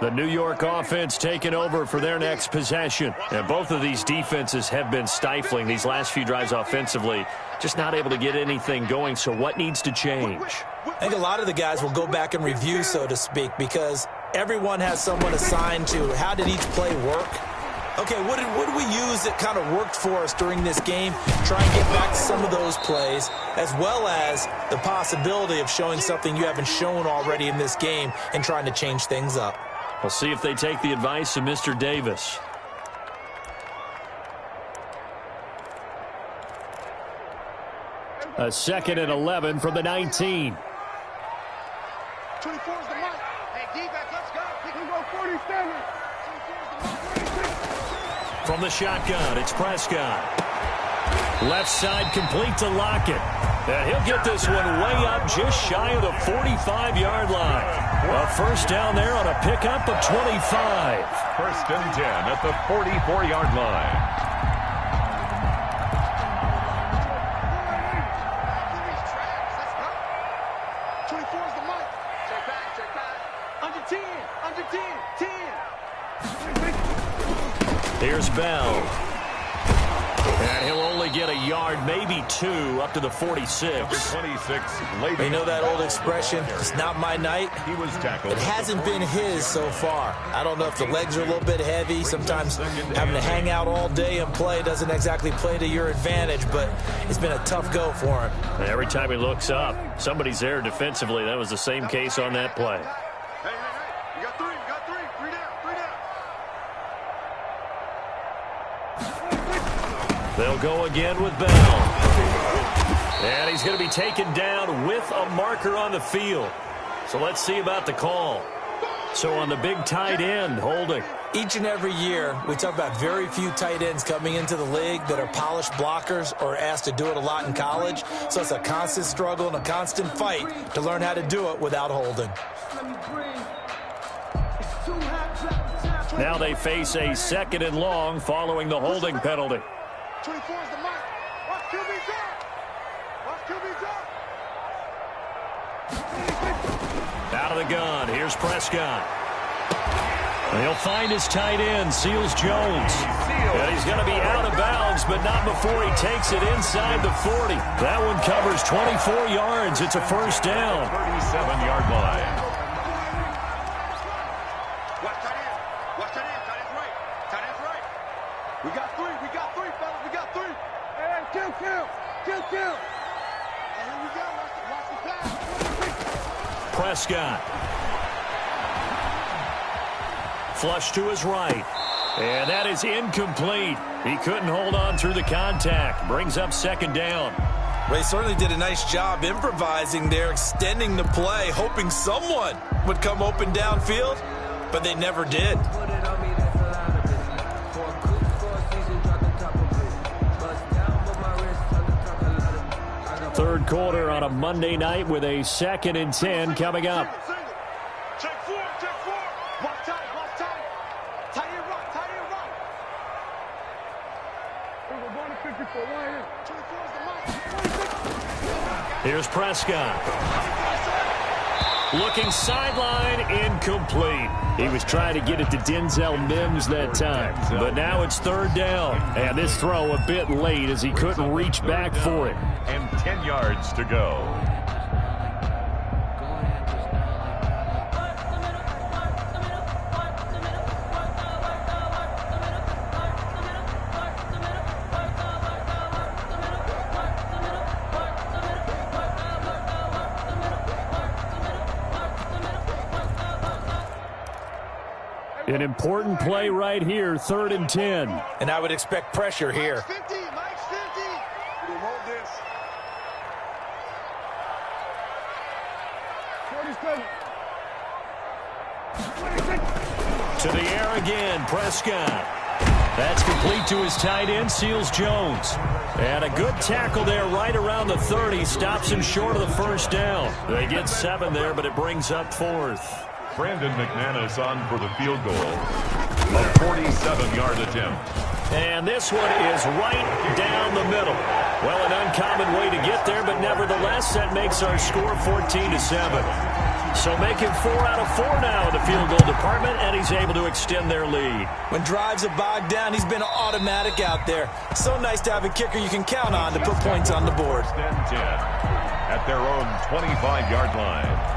The New York offense taking over for their next possession. And both of these defenses have been stifling these last few drives offensively. Just not able to get anything going, so what needs to change? I think a lot of the guys will go back and review, so to speak, because everyone has someone assigned to how did each play work. Okay, what did we use that kind of worked for us during this game? Try and get back to some of those plays, as well as the possibility of showing something you haven't shown already in this game and trying to change things up. We'll see if they take the advice of Mr. Davis. A 2nd and 11 from the 19. 24 is the mark. Hey, D-back, let's go. We go 47. From the shotgun, it's Prescott. Left side complete to Lockett. And he'll get this one way up just shy of the 45-yard line. A 1st down there on a pickup of 25. 1st and 10 at the 44-yard line. Here's Bell. And he'll only get a yard, maybe 2, up to the 46. 26. You know that old expression, it's not my night? He was tackled. It hasn't been his so far. I don't know if the legs are a little bit heavy. Sometimes having to hang out all day and play doesn't exactly play to your advantage, but it's been a tough go for him. And every time he looks up, somebody's there defensively. That was the same case on that play. Hey, you got 3, you got 3. 3 down, 3 down. They'll go again with Bell. And he's going to be taken down with a marker on the field. So let's see about the call. So on the big tight end, holding. Each and every year, we talk about very few tight ends coming into the league that are polished blockers or asked to do it a lot in college. So it's a constant struggle and a constant fight to learn how to do it without holding. Now they face a 2nd and long following the holding penalty. 24 is the mark. Watch QB's up. Watch QB's up. Out of the gun, here's Prescott. And he'll find his tight end, Seals Jones. And he's going to be out of bounds, but not before he takes it inside the 40. That one covers 24 yards. It's a 1st down. 37-yard line. Watch tight end. Watch tight end. Tight end's right. Tight end's right. We got 3. We got 3, fellas. We got 3. Hey, kill. And here we go. Watch the pass. Prescott. Flush to his right. And that is incomplete. He couldn't hold on through the contact. Brings up second down. They certainly did a nice job improvising there, extending the play, hoping someone would come open downfield, but they never did. Third quarter on a Monday night with a 2nd and 10 coming up. Check four. Block tight. Tight end right. We're going to 54. Right here. 24 is the mark. Here's Prescott. Looking sideline, incomplete. He was trying to get it to Denzel Mims that time. But now it's 3rd down. And this throw a bit late as he couldn't reach back for it. And 10 yards to go. An important play right here, 3rd and 10. And I would expect pressure here. 50, Mike 50. We'll hold this. 47. 26. To the air again, Prescott. That's complete to his tight end, Seals Jones. And a good tackle there right around the 30. Stops him short of the 1st down. They get 7 there, but it brings up 4th. Brandon McManus on for the field goal. A 47-yard attempt. And this one is right down the middle. Well, an uncommon way to get there, but nevertheless, that makes our score 14-7. So making 4 out of 4 now in the field goal department, and he's able to extend their lead. When drives are bogged down, he's been automatic out there. So nice to have a kicker you can count on to put points on the board. 10 at their own 25-yard line.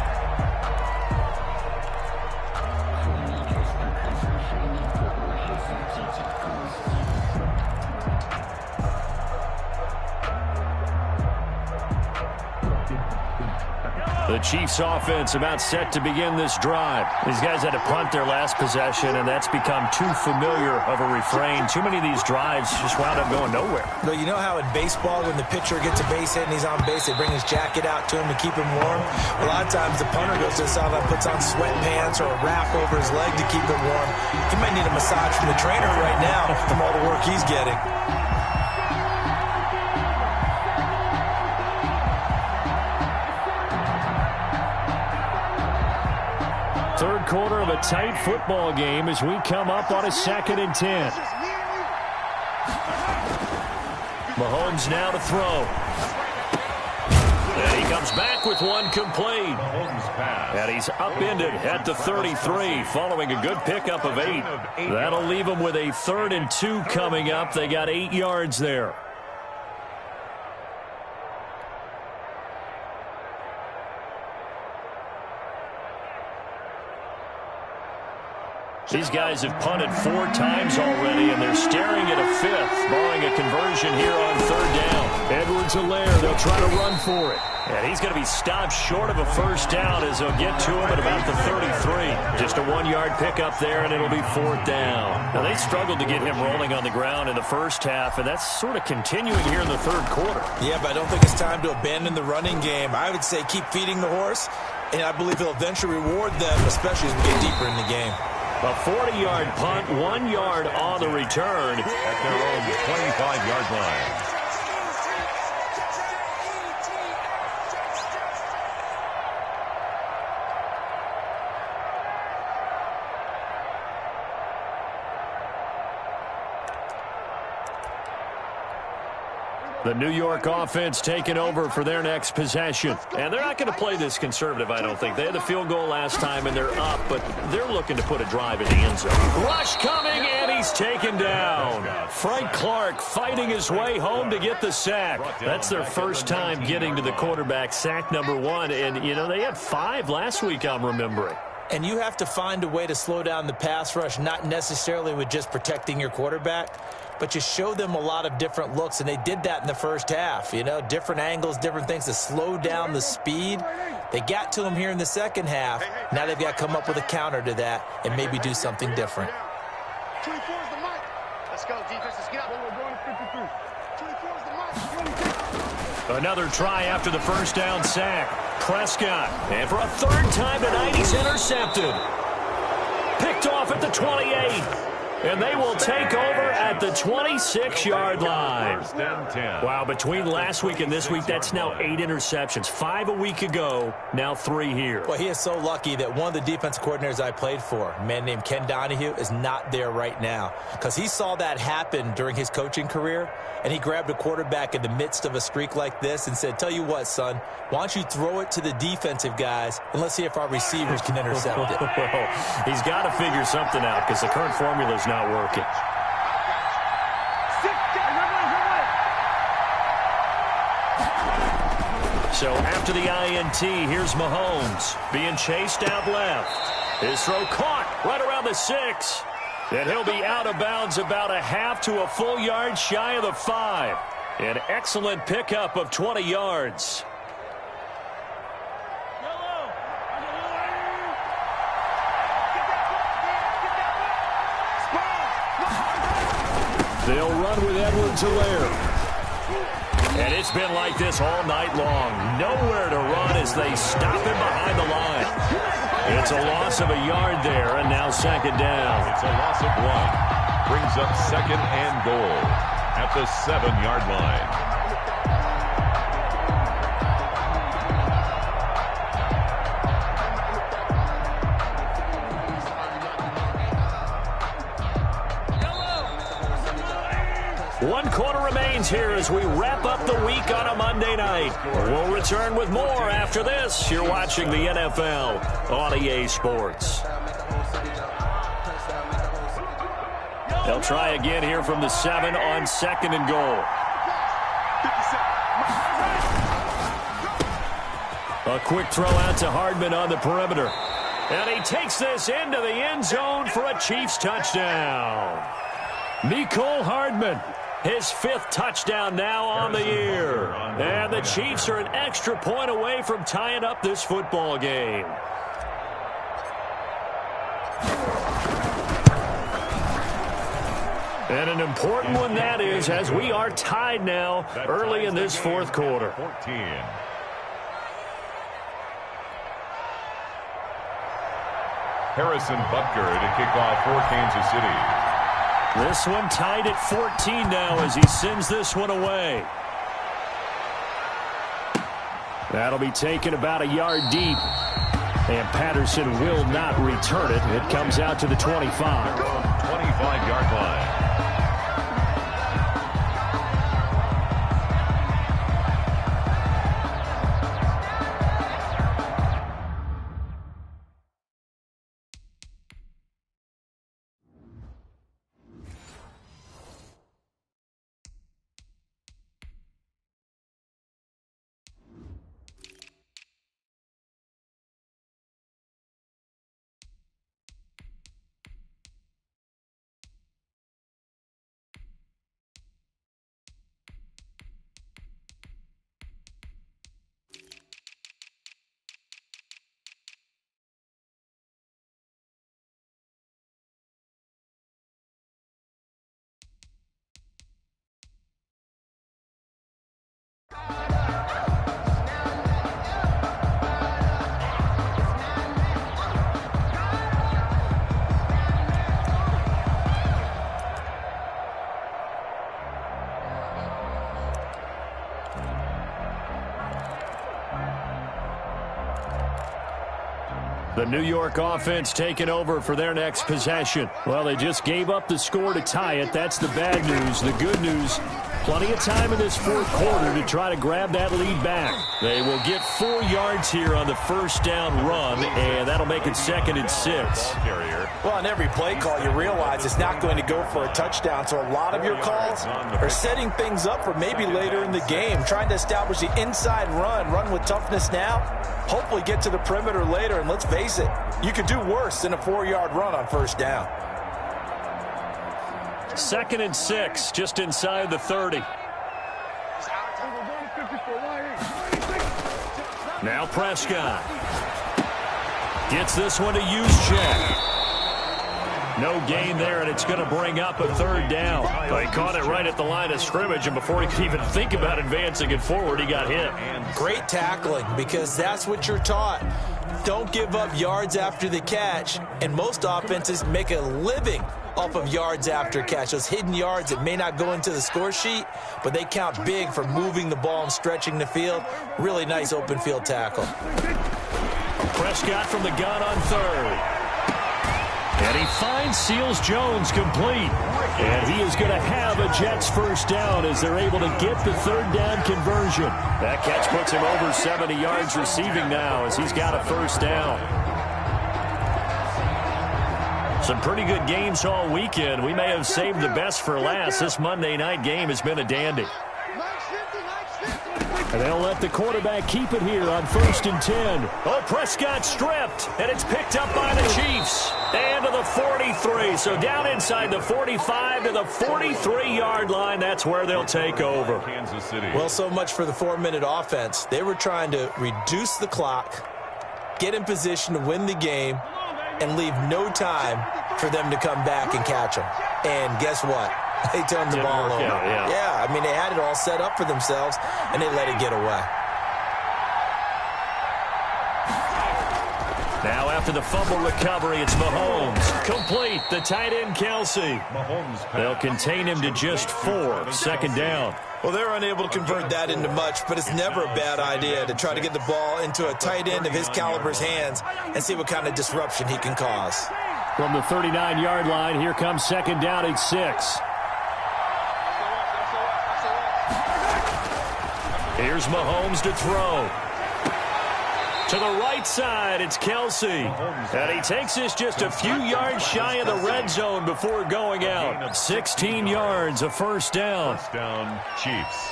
The Chiefs offense about set to begin this drive. These guys had to punt their last possession, and that's become too familiar of a refrain. Too many of these drives just wound up going nowhere. But you know how in baseball, when the pitcher gets a base hit and he's on base, they bring his jacket out to him to keep him warm? A lot of times the punter goes to the sideline, puts on sweatpants or a wrap over his leg to keep him warm. He might need a massage from the trainer right now from all the work he's getting. Third quarter of a tight football game as we come up on a 2nd and 10. Mahomes now to throw. And he comes back with one complete. And he's upended at the 33 following a good pickup of 8. That'll leave him with a 3rd and 2 coming up. They got 8 yards there. These guys have punted 4 times already, and they're staring at a 5th, barring a conversion here on 3rd down. Edwards-Helaire, they'll try to run for it. And he's going to be stopped short of a 1st down as they'll get to him at about the 33. Just a 1-yard pickup there, and it'll be 4th down. Now, they struggled to get him rolling on the ground in the first half, and that's sort of continuing here in the 3rd quarter. Yeah, but I don't think it's time to abandon the running game. I would say keep feeding the horse, and I believe he'll eventually reward them, especially as we get deeper in the game. A 40-yard punt, 1 yard on the return. At their own 25-yard line. The New York offense taking over for their next possession. And they're not going to play this conservative, I don't think. They had the field goal last time, and they're up, but they're looking to put a drive in the end zone. Rush coming, and he's taken down. Frank Clark fighting his way home to get the sack. That's their first time getting to the quarterback, sack number 1. And, you know, they had 5 last week, I'm remembering. And you have to find a way to slow down the pass rush, not necessarily with just protecting your quarterback, but you show them a lot of different looks, and they did that in the first half. You know, different angles, different things to slow down the speed. They got to him here in the second half. Now they've got to come up with a counter to that and maybe do something different. 24 is the mic. Let's go, defense. Let's get up. We're going to 53. 24 is the mic. Another try after the first down sack. Prescott. And for a third time tonight, he's intercepted. Picked off at the 28. And they will take over at the 26-yard line. Wow, between last week and this week, that's now 8 interceptions. 5 a week ago, now 3 here. Well, he is so lucky that one of the defense coordinators I played for, a man named Ken Donahue, is not there right now. Because he saw that happen during his coaching career, and he grabbed a quarterback in the midst of a streak like this and said, tell you what, son, why don't you throw it to the defensive guys, and let's see if our receivers can intercept it. He's got to figure something out because the current formula is not working. So after the INT, here's Mahomes being chased out left. His throw caught right around the 6. And he'll be out of bounds about a half to a full yard shy of the 5. An excellent pickup of 20 yards. They'll run with Edwards-Helaire. And it's been like this all night long. Nowhere to run as they stop him behind the line. It's a loss of a yard there, and now second down. It's a loss of 1. Brings up second and goal at the 7-yard line. One quarter remains here as we wrap up the week on a Monday night. We'll return with more after this. You're watching the NFL on EA Sports. They'll try again here from the 7 on second and goal. A quick throw out to Hardman on the perimeter. And he takes this into the end zone for a Chiefs touchdown. Mecole Hardman. His 5th touchdown now on the year. And the Chiefs are an extra point away from tying up this football game. And an important one that is, as we are tied now early in this fourth quarter. 14. Harrison Butker to kick off for Kansas City. This one tied at 14 now as he sends this one away. That'll be taken about a yard deep. And Patterson will not return it. It comes out to the 25. 25-yard line. The New York offense taking over for their next possession. Well, they just gave up the score to tie it. That's the bad news. The good news, plenty of time in this fourth quarter to try to grab that lead back. They will get 4 yards here on the first down run, and that'll make it 2nd and 6. Well, on every play call, you realize it's not going to go for a touchdown, so a lot of your calls are setting things up for maybe later in the game, trying to establish the inside run with toughness now, hopefully get to the perimeter later, and let's face it, you could do worse than a 4-yard run on first down. 2nd and 6, just inside the 30. Now Prescott gets this one to Juszczyk. No gain there, and it's going to bring up a third down. He caught it right at the line of scrimmage, and before he could even think about advancing it forward, he got hit. Great tackling, because that's what you're taught. Don't give up yards after the catch, and most offenses make a living off of yards after catch. Those hidden yards that may not go into the score sheet, but they count big for moving the ball and stretching the field. Really nice open field tackle. Prescott from the gun on third. And he finds Seals-Jones complete. And he is going to have a Jets first down as they're able to get the third down conversion. That catch puts him over 70 yards receiving now as he's got a first down. Some pretty good games all weekend. We may have saved the best for last. This Monday night game has been a dandy. And they'll let the quarterback keep it here on 1st and 10. Oh, Prescott stripped, and it's picked up by the Chiefs. And to the 43. So down inside the 45 to the 43-yard line. That's where they'll take over. Kansas City. Well, so much for the 4-minute offense. They were trying to reduce the clock, get in position to win the game, and leave no time for them to come back and catch them. And guess what? They turned the ball over. Yeah, I mean, they had it all set up for themselves, and they let it get away. Now after the fumble recovery, it's Mahomes. Complete. The tight end, Kelsey. They'll contain him to just 4. 2nd down. Well, they're unable to convert that into much, but it's never a bad idea to try to get the ball into a tight end of his caliber's hands and see what kind of disruption he can cause. From the 39-yard line, here comes 2nd down at 6. Here's Mahomes to throw. To the right side, it's Kelsey. And he takes this just a few yards shy of the red zone before going out. 16 yards, a first down. First down, Chiefs.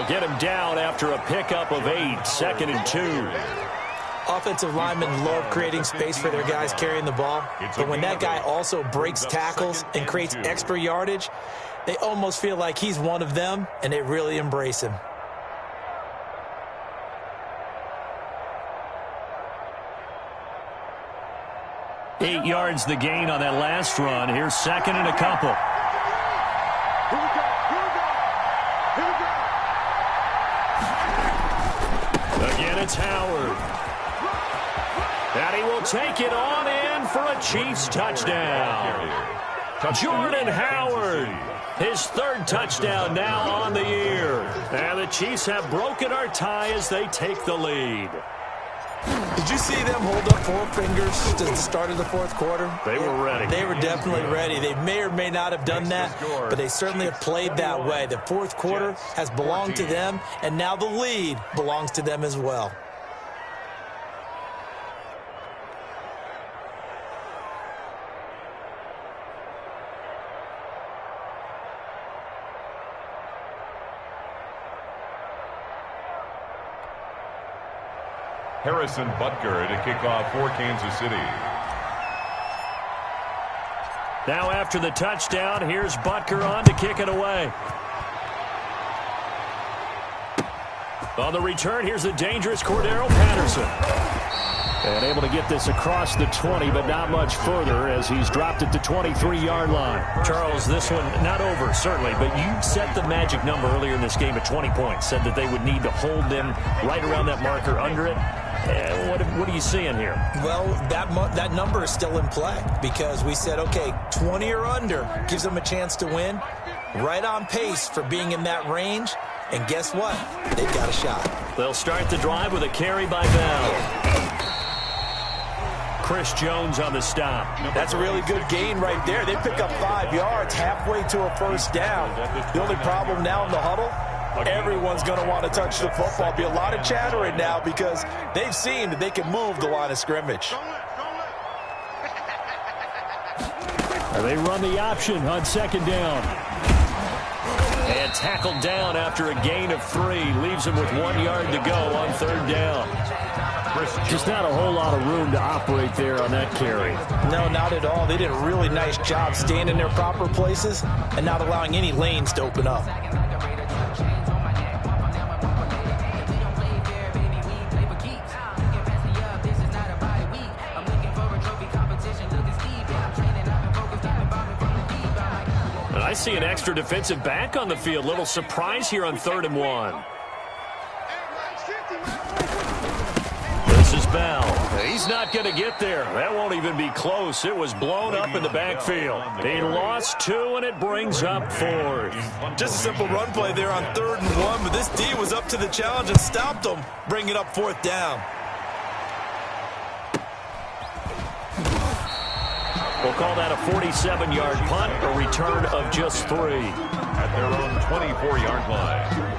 Get him down after a pickup of 8, 2nd and 2. Offensive linemen love creating space for their guys carrying the ball, but when that guy also breaks tackles and creates extra yardage, they almost feel like he's one of them, and they really embrace him. Eight yards the gain on that last run. Here's 2nd and a couple. Again, it's Howard. And he will take it on in for a Chiefs touchdown. Jordan Howard, his 3rd touchdown now on the year. And the Chiefs have broken our tie as they take the lead. Did you see them hold up 4 fingers at the start of the 4th quarter? They were ready. They were definitely ready. They may or may not have done that, but they certainly have played that way. The 4th quarter has belonged to them, and now the lead belongs to them as well. Harrison Butker to kick off for Kansas City. Now after the touchdown, here's Butker on to kick it away. On the return, here's the dangerous Cordero Patterson. And able to get this across the 20, but not much further as he's dropped it to 23-yard line. Charles, this one not over, certainly, but you set the magic number earlier in this game at 20 points. Said that they would need to hold them right around that marker under it. What are you seeing here? Well, that number is still in play because we said, okay, 20 or under gives them a chance to win. Right on pace for being in that range. And guess what? They've got a shot. They'll start the drive with a carry by Bell. Chris Jones on the stop. That's a really good gain right there. They pick up 5 yards halfway to a first down. The only problem now in the huddle, everyone's going to want to touch the football. Be a lot of chattering now because they've seen that they can move the line of scrimmage. They run the option on 2nd down. And tackled down after a gain of 3. Leaves him with 1 yard to go on 3rd down. Just not a whole lot of room to operate there on that carry. No, not at all. They did a really nice job staying in their proper places and not allowing any lanes to open up. And I see an extra defensive back on the field. Little surprise here on 3rd and 1. This is Bell. He's not going to get there. That won't even be close. It was blown up in the backfield. He lost 2, and it brings up 4th. Just a simple run play there on 3rd and 1, but this D was up to the challenge and stopped him, bringing up 4th down. We'll call that a 47-yard punt, a return of just 3. At their own 24-yard line.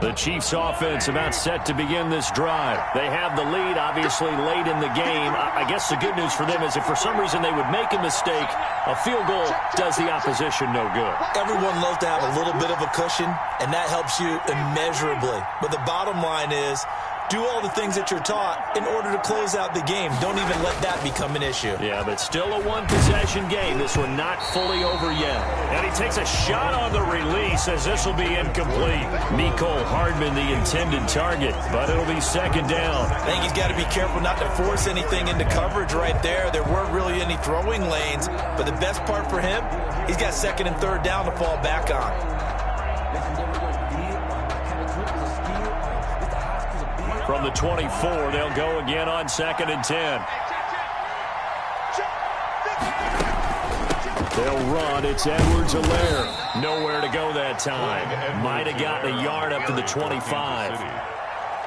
The Chiefs offense about set to begin this drive. They have the lead, obviously, late in the game. I guess the good news for them is if for some reason they would make a mistake, a field goal does the opposition no good. Everyone loves to have a little bit of a cushion, and that helps you immeasurably. But the bottom line is, do all the things that you're taught in order to close out the game. Don't even let that become an issue. Yeah, but still a one-possession game. This one not fully over yet. And he takes a shot on the release as this will be incomplete. Mecole Hardman, the intended target, but it'll be 2nd down. I think he's got to be careful not to force anything into coverage right there. There weren't really any throwing lanes, but the best part for him, he's got 2nd and 3rd down to fall back on. From the 24, they'll go again on 2nd and 10. They'll run. It's Edwards-Helaire. Nowhere to go that time. Might have gotten a yard up to the 25.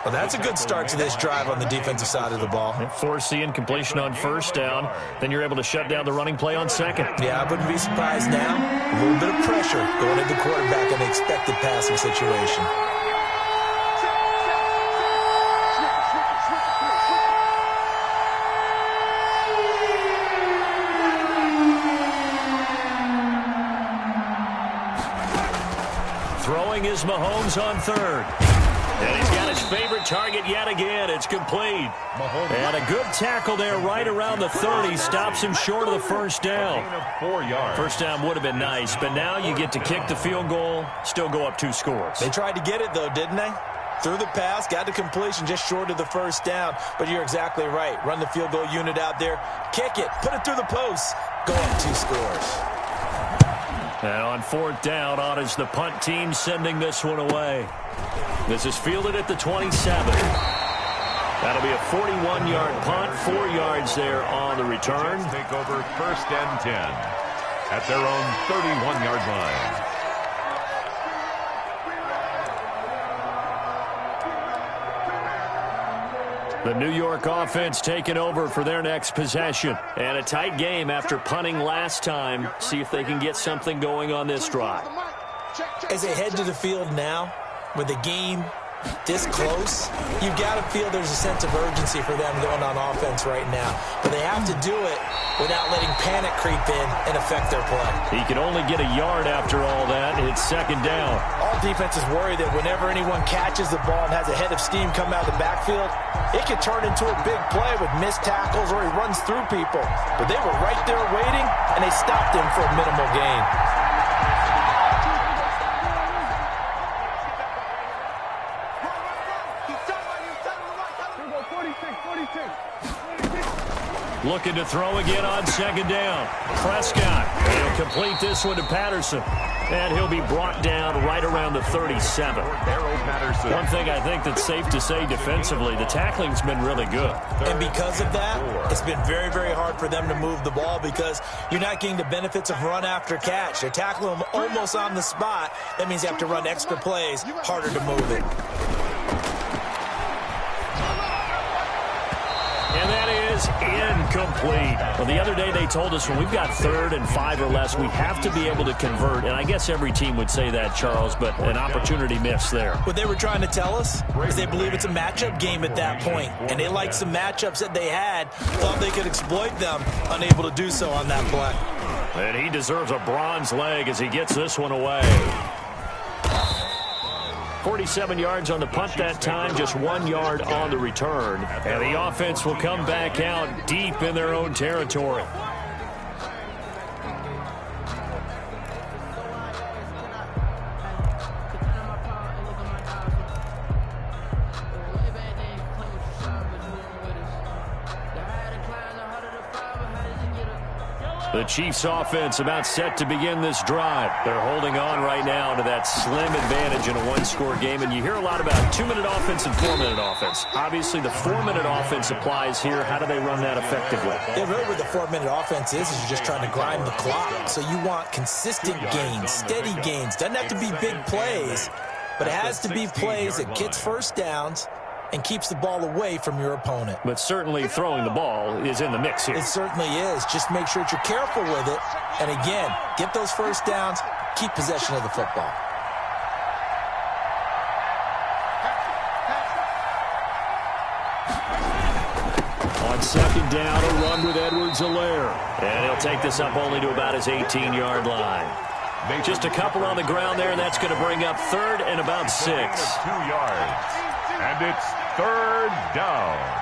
Well, that's a good start to this drive on the defensive side of the ball. Force the incompletion on 1st down. Then you're able to shut down the running play on 2nd. Yeah, I wouldn't be surprised now. A little bit of pressure going at the quarterback in the expected passing situation. Throwing is Mahomes on 3rd. And he's got his favorite target yet again. It's complete. And a good tackle there right around the 30. Stops him short of the 1st down. 4 yards. 1st down would have been nice, but now you get to kick the field goal, still go up 2 scores. They tried to get it, though, didn't they? Threw the pass, got the completion just short of the 1st down. But you're exactly right. Run the field goal unit out there. Kick it. Put it through the posts. Go up 2 scores. And on 4th down, on is the punt team sending this one away. This is fielded at the 27. That'll be a 41-yard punt, 4 yards there on the return. Take over 1st and 10 at their own 31-yard line. The New York offense taking over for their next possession. And a tight game after punting last time. See if they can get something going on this drive. As they head to the field now, with the game this close, you've got to feel there's a sense of urgency for them going on offense right now. But they have to do it without letting panic creep in and affect their play. He can only get a yard after all that. It's 2nd down. All defenses worry that whenever anyone catches the ball and has a head of steam come out of the backfield, it can turn into a big play with missed tackles or he runs through people. But they were right there waiting, and they stopped him for a minimal gain. Looking to throw again on 2nd down. Prescott. He'll complete this one to Patterson. And he'll be brought down right around the 37. One thing I think that's safe to say defensively, the tackling's been really good. And because of that, it's been very, very hard for them to move the ball because you're not getting the benefits of run after catch. They're tackling them almost on the spot. That means you have to run extra plays, harder to move it. And that is is incomplete. Well, the other day they told us when we've got 3rd and 5 or less, we have to be able to convert. And I guess every team would say that, Charles, but an opportunity missed there. What they were trying to tell us is they believe it's a matchup game at that point. And they liked some matchups that they had, thought they could exploit them, unable to do so on that play. And he deserves a bronze leg as he gets this one away. 47 yards on the punt that time, just 1 yard on the return. And the offense will come back out deep in their own territory. The Chiefs offense about set to begin this drive. They're holding on right now to that slim advantage in a one-score game. And you hear a lot about 2-minute offense and 4-minute offense. Obviously, the 4-minute offense applies here. How do they run that effectively? Yeah, really what the 4-minute offense is you're just trying to grind the clock. So you want consistent gains, steady gains. Doesn't have to be big plays, but it has to be plays that gets first downs and keeps the ball away from your opponent. But certainly throwing the ball is in the mix here. It certainly is. Just make sure that you're careful with it. And again, get those first downs, keep possession of the football. On 2nd down, a run with Edwards-Helaire. And he'll take this up only to about his 18-yard line. Just a couple on the ground there, and that's going to bring up 3rd and about 6. 2 yards. And it's 3rd down.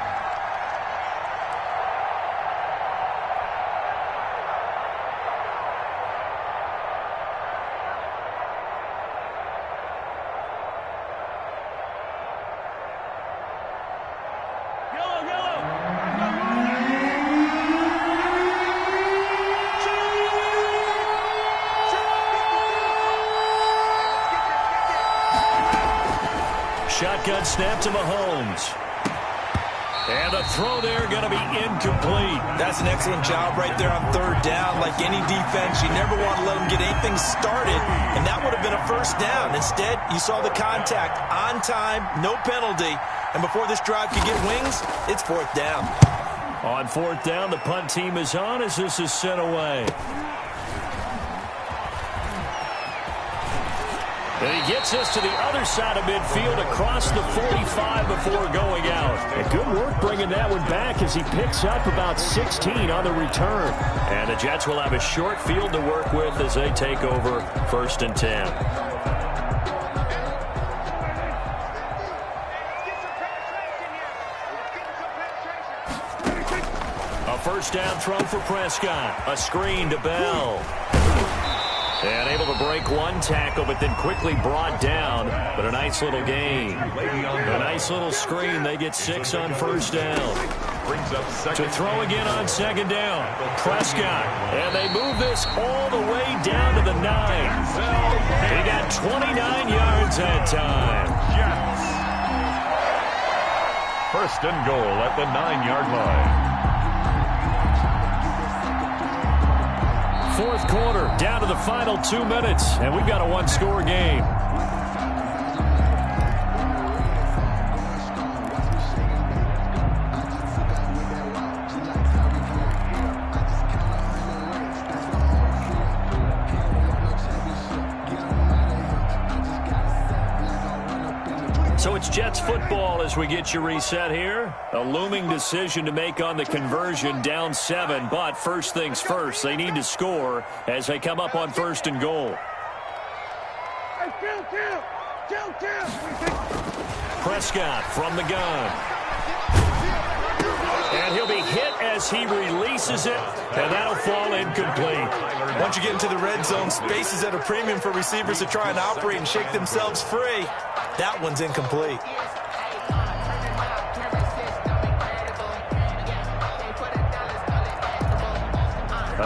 Shotgun snap to Mahomes. And a throw there going to be incomplete. That's an excellent job right there on 3rd down. Like any defense, you never want to let them get anything started, and that would have been a first down. Instead, you saw the contact on time, no penalty, and before this drive could get wings, it's 4th down. On 4th down, the punt team is on as this is sent away. And he gets this to the other side of midfield across the 45 before going out. And good work bringing that one back as he picks up about 16 on the return. And the Jets will have a short field to work with as they take over 1st and 10. A first down throw for Prescott. A screen to Bell. And able to break one tackle, but then quickly brought down. But a nice little gain. A nice little screen. They get 6 on 1st down. To throw again on 2nd down. Prescott. And they move this all the way down to the 9. He got 29 yards that time. Yes. 1st and goal at the 9-yard line. 4th quarter, down to the final 2 minutes, and we've got a one-score game. So it's Jets football as we get you reset here. A looming decision to make on the conversion, down 7. But first things first, they need to score as they come up on 1st and goal. Prescott from the gun. And he'll be hit as he releases it, and that'll fall incomplete. Once you get into the red zone, space is at a premium for receivers to try and operate and shake themselves free. That one's incomplete.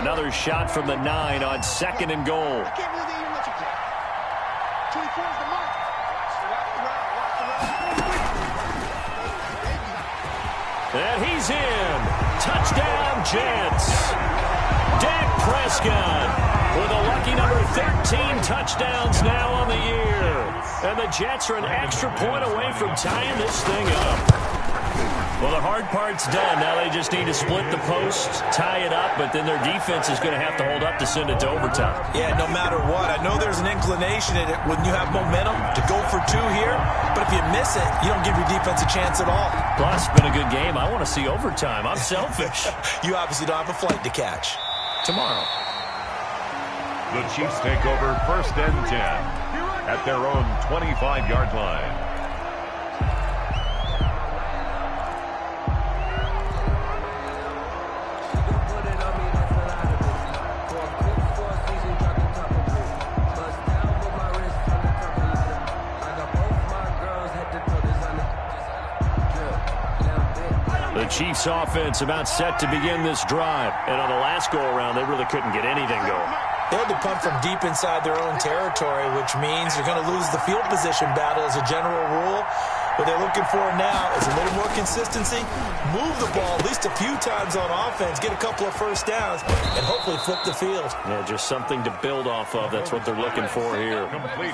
Another shot from the 9 on 2nd and goal. And he's in. Touchdown, Jets. Dak Prescott with a lucky number 13 touchdowns now on the year. And the Jets are an extra point away from tying this thing up. Well, the hard part's done. Now they just need to split the posts, tie it up, but then their defense is going to have to hold up to send it to overtime. Yeah, no matter what. I know there's an inclination in it when you have momentum to go for two here, but if you miss it, you don't give your defense a chance at all. Plus, it's been a good game. I want to see overtime. I'm selfish. You obviously don't have a flight to catch. Tomorrow. The Chiefs take over 1st and 10 at their own 25-yard line. The Chiefs offense about set to begin this drive. And on the last go-around, they really couldn't get anything going. They had to punt from deep inside their own territory, which means they're going to lose the field position battle as a general rule. What they're looking for now is a little more consistency, move the ball at least a few times on offense, get a couple of first downs, and hopefully flip the field. Yeah, just something to build off of. That's what they're looking for here.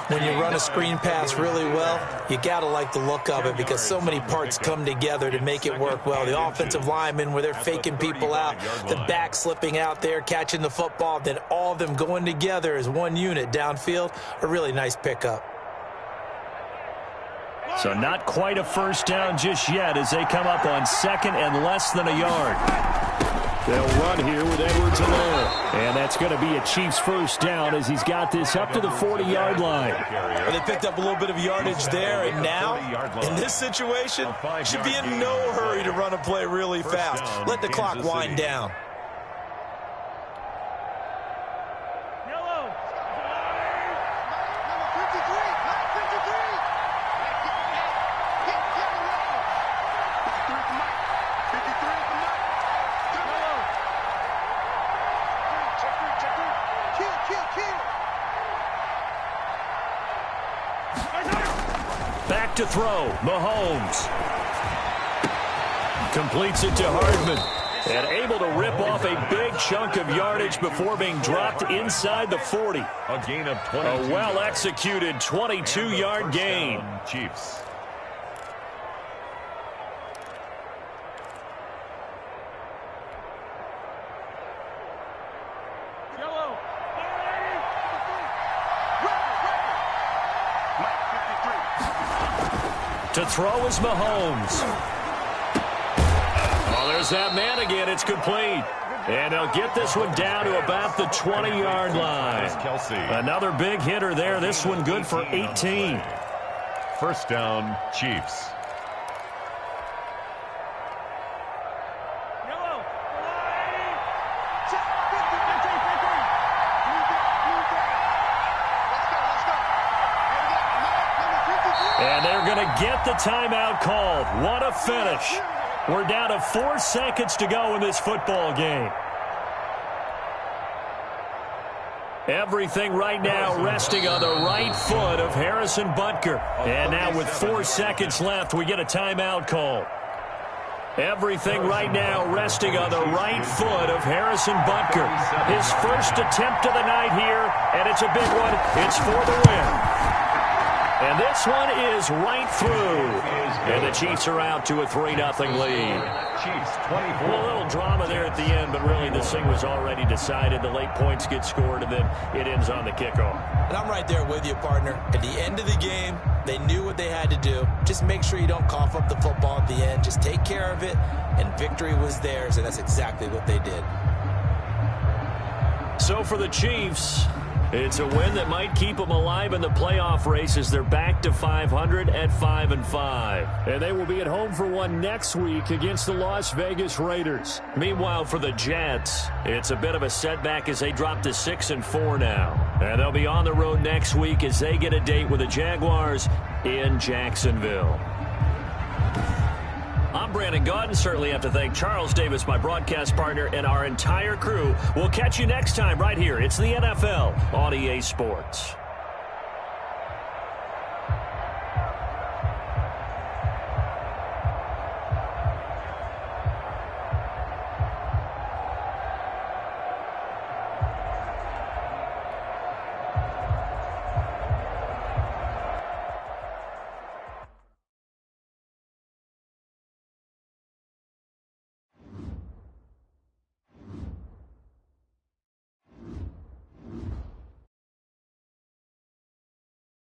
When you run a screen pass really well, you got to like the look of it because so many parts come together to make it work well. The offensive linemen, where they're faking people out, the back slipping out there, catching the football, then all of them going together as one unit downfield, a really nice pickup. So not quite a first down just yet as they come up on 2nd and less than a yard. They'll run here with Edwards in there. And that's going to be a Chiefs first down as he's got this up to the 40-yard line. Well, they picked up a little bit of yardage there, and now, in this situation, should be in no hurry to run a play really fast. Let the clock wind down. Back to throw, Mahomes. Completes it to Hardman. And able to rip off a big chunk of yardage before being dropped inside the 40. A gain of 22. A well-executed 22-yard gain. Chiefs. To throw is Mahomes. Oh, there's that man again. It's complete. And they'll get this one down to about the 20-yard line. Another big hitter there. This one good for 18. First down, Chiefs. And they're going to get the timeout called. What a finish. We're down to 4 seconds to go in this football game. Everything right now resting on the right foot of Harrison Butker. And now with 4 seconds left, we get a timeout call. Everything right now resting on the right foot of Harrison Butker. His first attempt of the night here, and it's a big one. It's for the win. And this one is right through. And the Chiefs are out to a 3-0 lead. Chiefs 24. A little drama there at the end, but really this thing was already decided. The late points get scored, and then it ends on the kickoff. And I'm right there with you, partner. At the end of the game, they knew what they had to do. Just make sure you don't cough up the football at the end. Just take care of it, and victory was theirs, and that's exactly what they did. So for the Chiefs, it's a win that might keep them alive in the playoff race as they're back to 500 at 5-5. And they will be at home for one next week against the Las Vegas Raiders. Meanwhile, for the Jets, it's a bit of a setback as they drop to 6-4 now. And they'll be on the road next week as they get a date with the Jaguars in Jacksonville. I'm Brandon Gaudin. Certainly have to thank Charles Davis, my broadcast partner, and our entire crew. We'll catch you next time right here. It's the NFL on EA Sports.